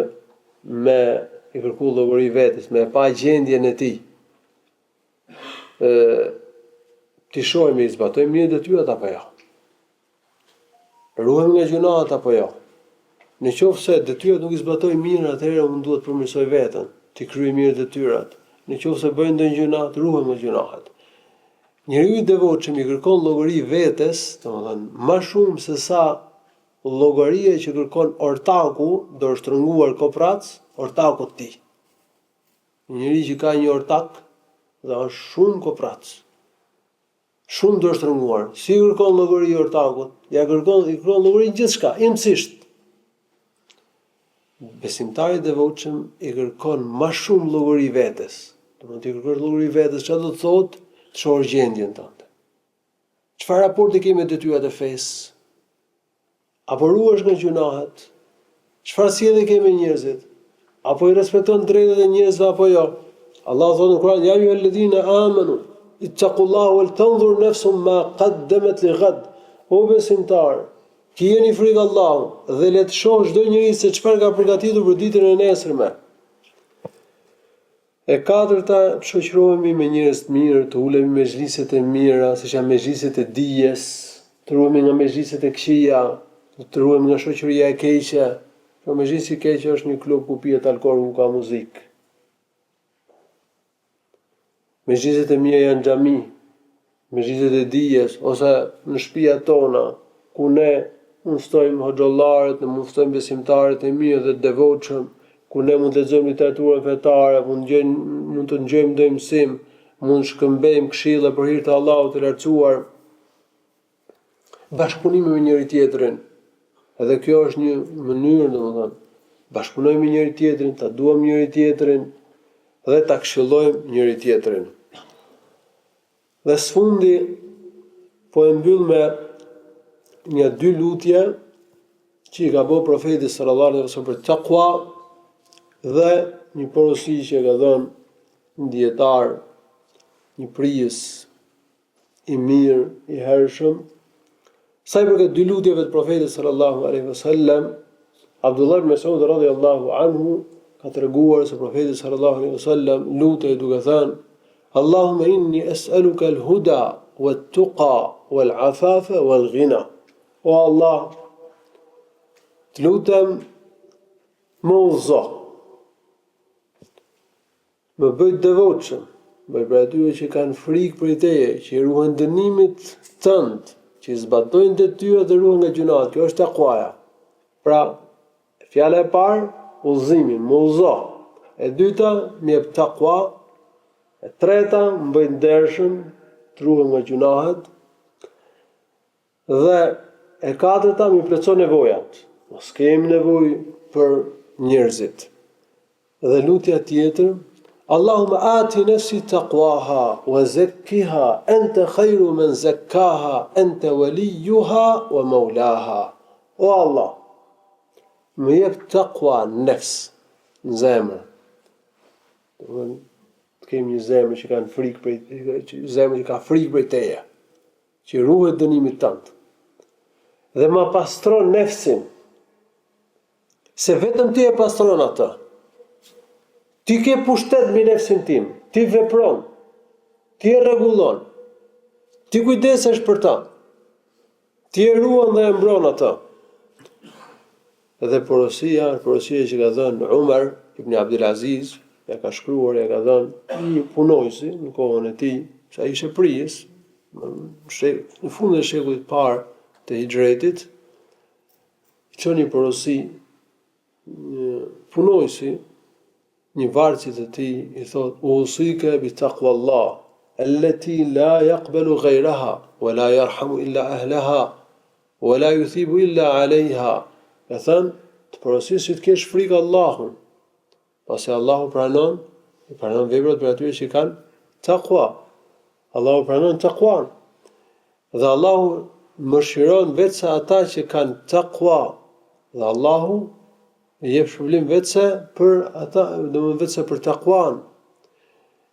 Speaker 1: me i kërku llogari vetes, me pa gjendjen e tij. Ti shohim i zbatojmë mirë detyrat apo jo? Ruhemi nga gjunahet apo jo? Në qoftë se detyrat nuk i zbatoj mirë, atëherë unë duhet të përmirësoj veten, të kryej mirë detyrat. Në qoftë se bëj ndonjë gjuna, të ruhem nga gjunahet. Njeriu i devotshëm i kërkon llogari vetes, domethënë më shumë se sa llogaria që kërkon ortaku, do shtrënguar koprac, ortaku ti. Njëri që ka një ortak, dhe është shumë koprac. Shumë do shtrënguar. Si kërkon llogari ortakut? I kërkon llogari gjithçka, imësisht. Besimtari i devotshëm i kërkon më shumë llogari vetes. Domethënë ti kërkosh llogari vetes, çfarë do të thotë? Të shohësh gjendjen tënde. Çfarë raporti ke me detyrat e fesë? Apo ruhesh nga gjunahet? Çfarë sjellje ke me njerëzit? Apo i respekton drejtat e njerëzve apo jo? Allah thotë në Kur'an: "Ya ayyuhalladhina amanu ittaqullaha wal tanzur nafsum ma qaddamat lighad." O besimtar, ki jeni frikë Allahut dhe le të shohë çdo njeri se çfarë ka përgatitur për ditën e nesërme. E katërta, shoqërohemi me njerëz të mirë, të ulemi me mezhliset e mira, siç janë mezhliset e dijes, të ruhemi nga mezhliset e këqija, të ruhemi nga shoqëria e keqe. Kjo mezhlis i keq është një klub ku pihet alkool, ku ka muzikë. Mezhliset e mira janë xhami, mezhliset e dijes ose në shtëpiat tona, ku ne udhtojmë hoxhallarët, ne udhtojmë besimtarët e mirë dhe të devotshëm, ku ne mund të lexojmë literaturën fetare, mund të ngjojmë ndonjë mësim, mund të shkëmbejmë këshilla për hir të Allahut të lartësuar, bashkëpunimi me njëri tjetrin. Edhe kjo është një mënyrë, domethënë, bashkëpunojmë me njëri tjetrin, ta duam njëri tjetrin dhe ta këshillojmë njëri tjetrin. Dhe sfundi po e mbyll me një dy lutje që i ka bërë profeti sallallahu alaihi wasallam për takwa dhe një porosi që ka dhënë një dietar, një prijes i mirë, i hershëm. Sa i përket dy lutjeve të profetit sallallahu alaihi wasallam, Abdullah ibn Mas'ud radhiyallahu anhu ka treguar se profeti sallallahu alaihi wasallam lutej duke thënë: Allahumma inni as'aluka al-huda wat-tuqa wal-afafa wal-ghina. O Allah, të lutem më udhëzo, më bëj devotshëm, bëj për atyre që kanë frikë prej teje, që i ruhen dënimit tënd, që i zbatojnë detyrat dhe ruhen nga gjunat. Kjo është takwaja. Pra, fjala e parë, udhëzimin, më udhëzo. E dyta, më jep takwa. E treta, më bëj ndershëm, të ruhem nga gjunahet. Dhe e katërta, më plotëson nevojat. Mos kemi nevojë për njerëzit. Dhe lutja tjetër: Allahumma ati nafsi taqwaha wa zakkiha anta khayru man zakkaha anta waliyuha wa maulaha. O Allah, më jep taqwa nafs, në zemër. Të kemi një zemër që kanë frikë prej zemër që ka frikë prej teje, që ruhet dënimit tënd. Dhe ma pastron nefsin, se vetëm ti e pastron atë. Ti ke pushtet mbi nefsin tim, ti vepron, ti e rregullon, ti kujdesesh për ta, ti e ruan dhe e mbron atë. Dhe porosia që ka dhënë Umar ibn Abdul Aziz, ja ka shkruar, ja ka dhënë një punojësi në kohën e tij, sa ishte prijes, në fund të shekullit parë të hijretit, i çon një porosi, një punojësi, një varësit të tij i thot: usika bi taqwallah allati la yaqbalu ghayraha wa la yarhamu illa ahlaha wa la yuthibu illa alayha. Ka thënë të porosish të kesh frikë Allahun, pasi Allahu pranon veprat për atyre që kanë taqwa. Allahu pranon taqwan. Dhe Allahu mëshiron vetëm ata që kanë taqwa. Dhe Allahu jep shpërblim vetëse për ata, domethënë vetëse për takwan.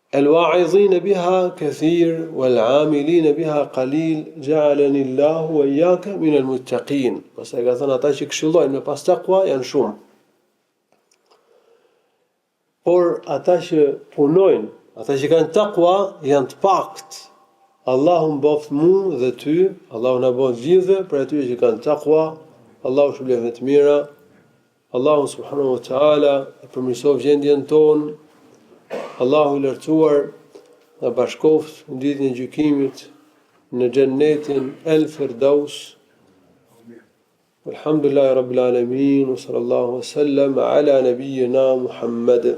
Speaker 1: El-wa'idhin biha kathir wal-'amilin biha qalil ja'alani Allahu wa iyyaka min al-muttaqin. Pastaj ka thënë ata që këshillojnë me pas takwa janë shumë. Por ata që punojnë, ata që kanë takwa janë të pakët. Allahu mboft mua dhe ty, Allahu na bëj gjithë për atyre që kanë takwa. Allahu shpëlbim të mira. Allahu subhanahu wa ta'ala e përmirësof gjendjen tonë. Allahu i lartësuar na bashkoft në ditën e gjykimit në xhennetin El Firdaus. Alhamdulillahi rabbil alamin wa sallallahu wa sallam ala nabiyyina Muhammad.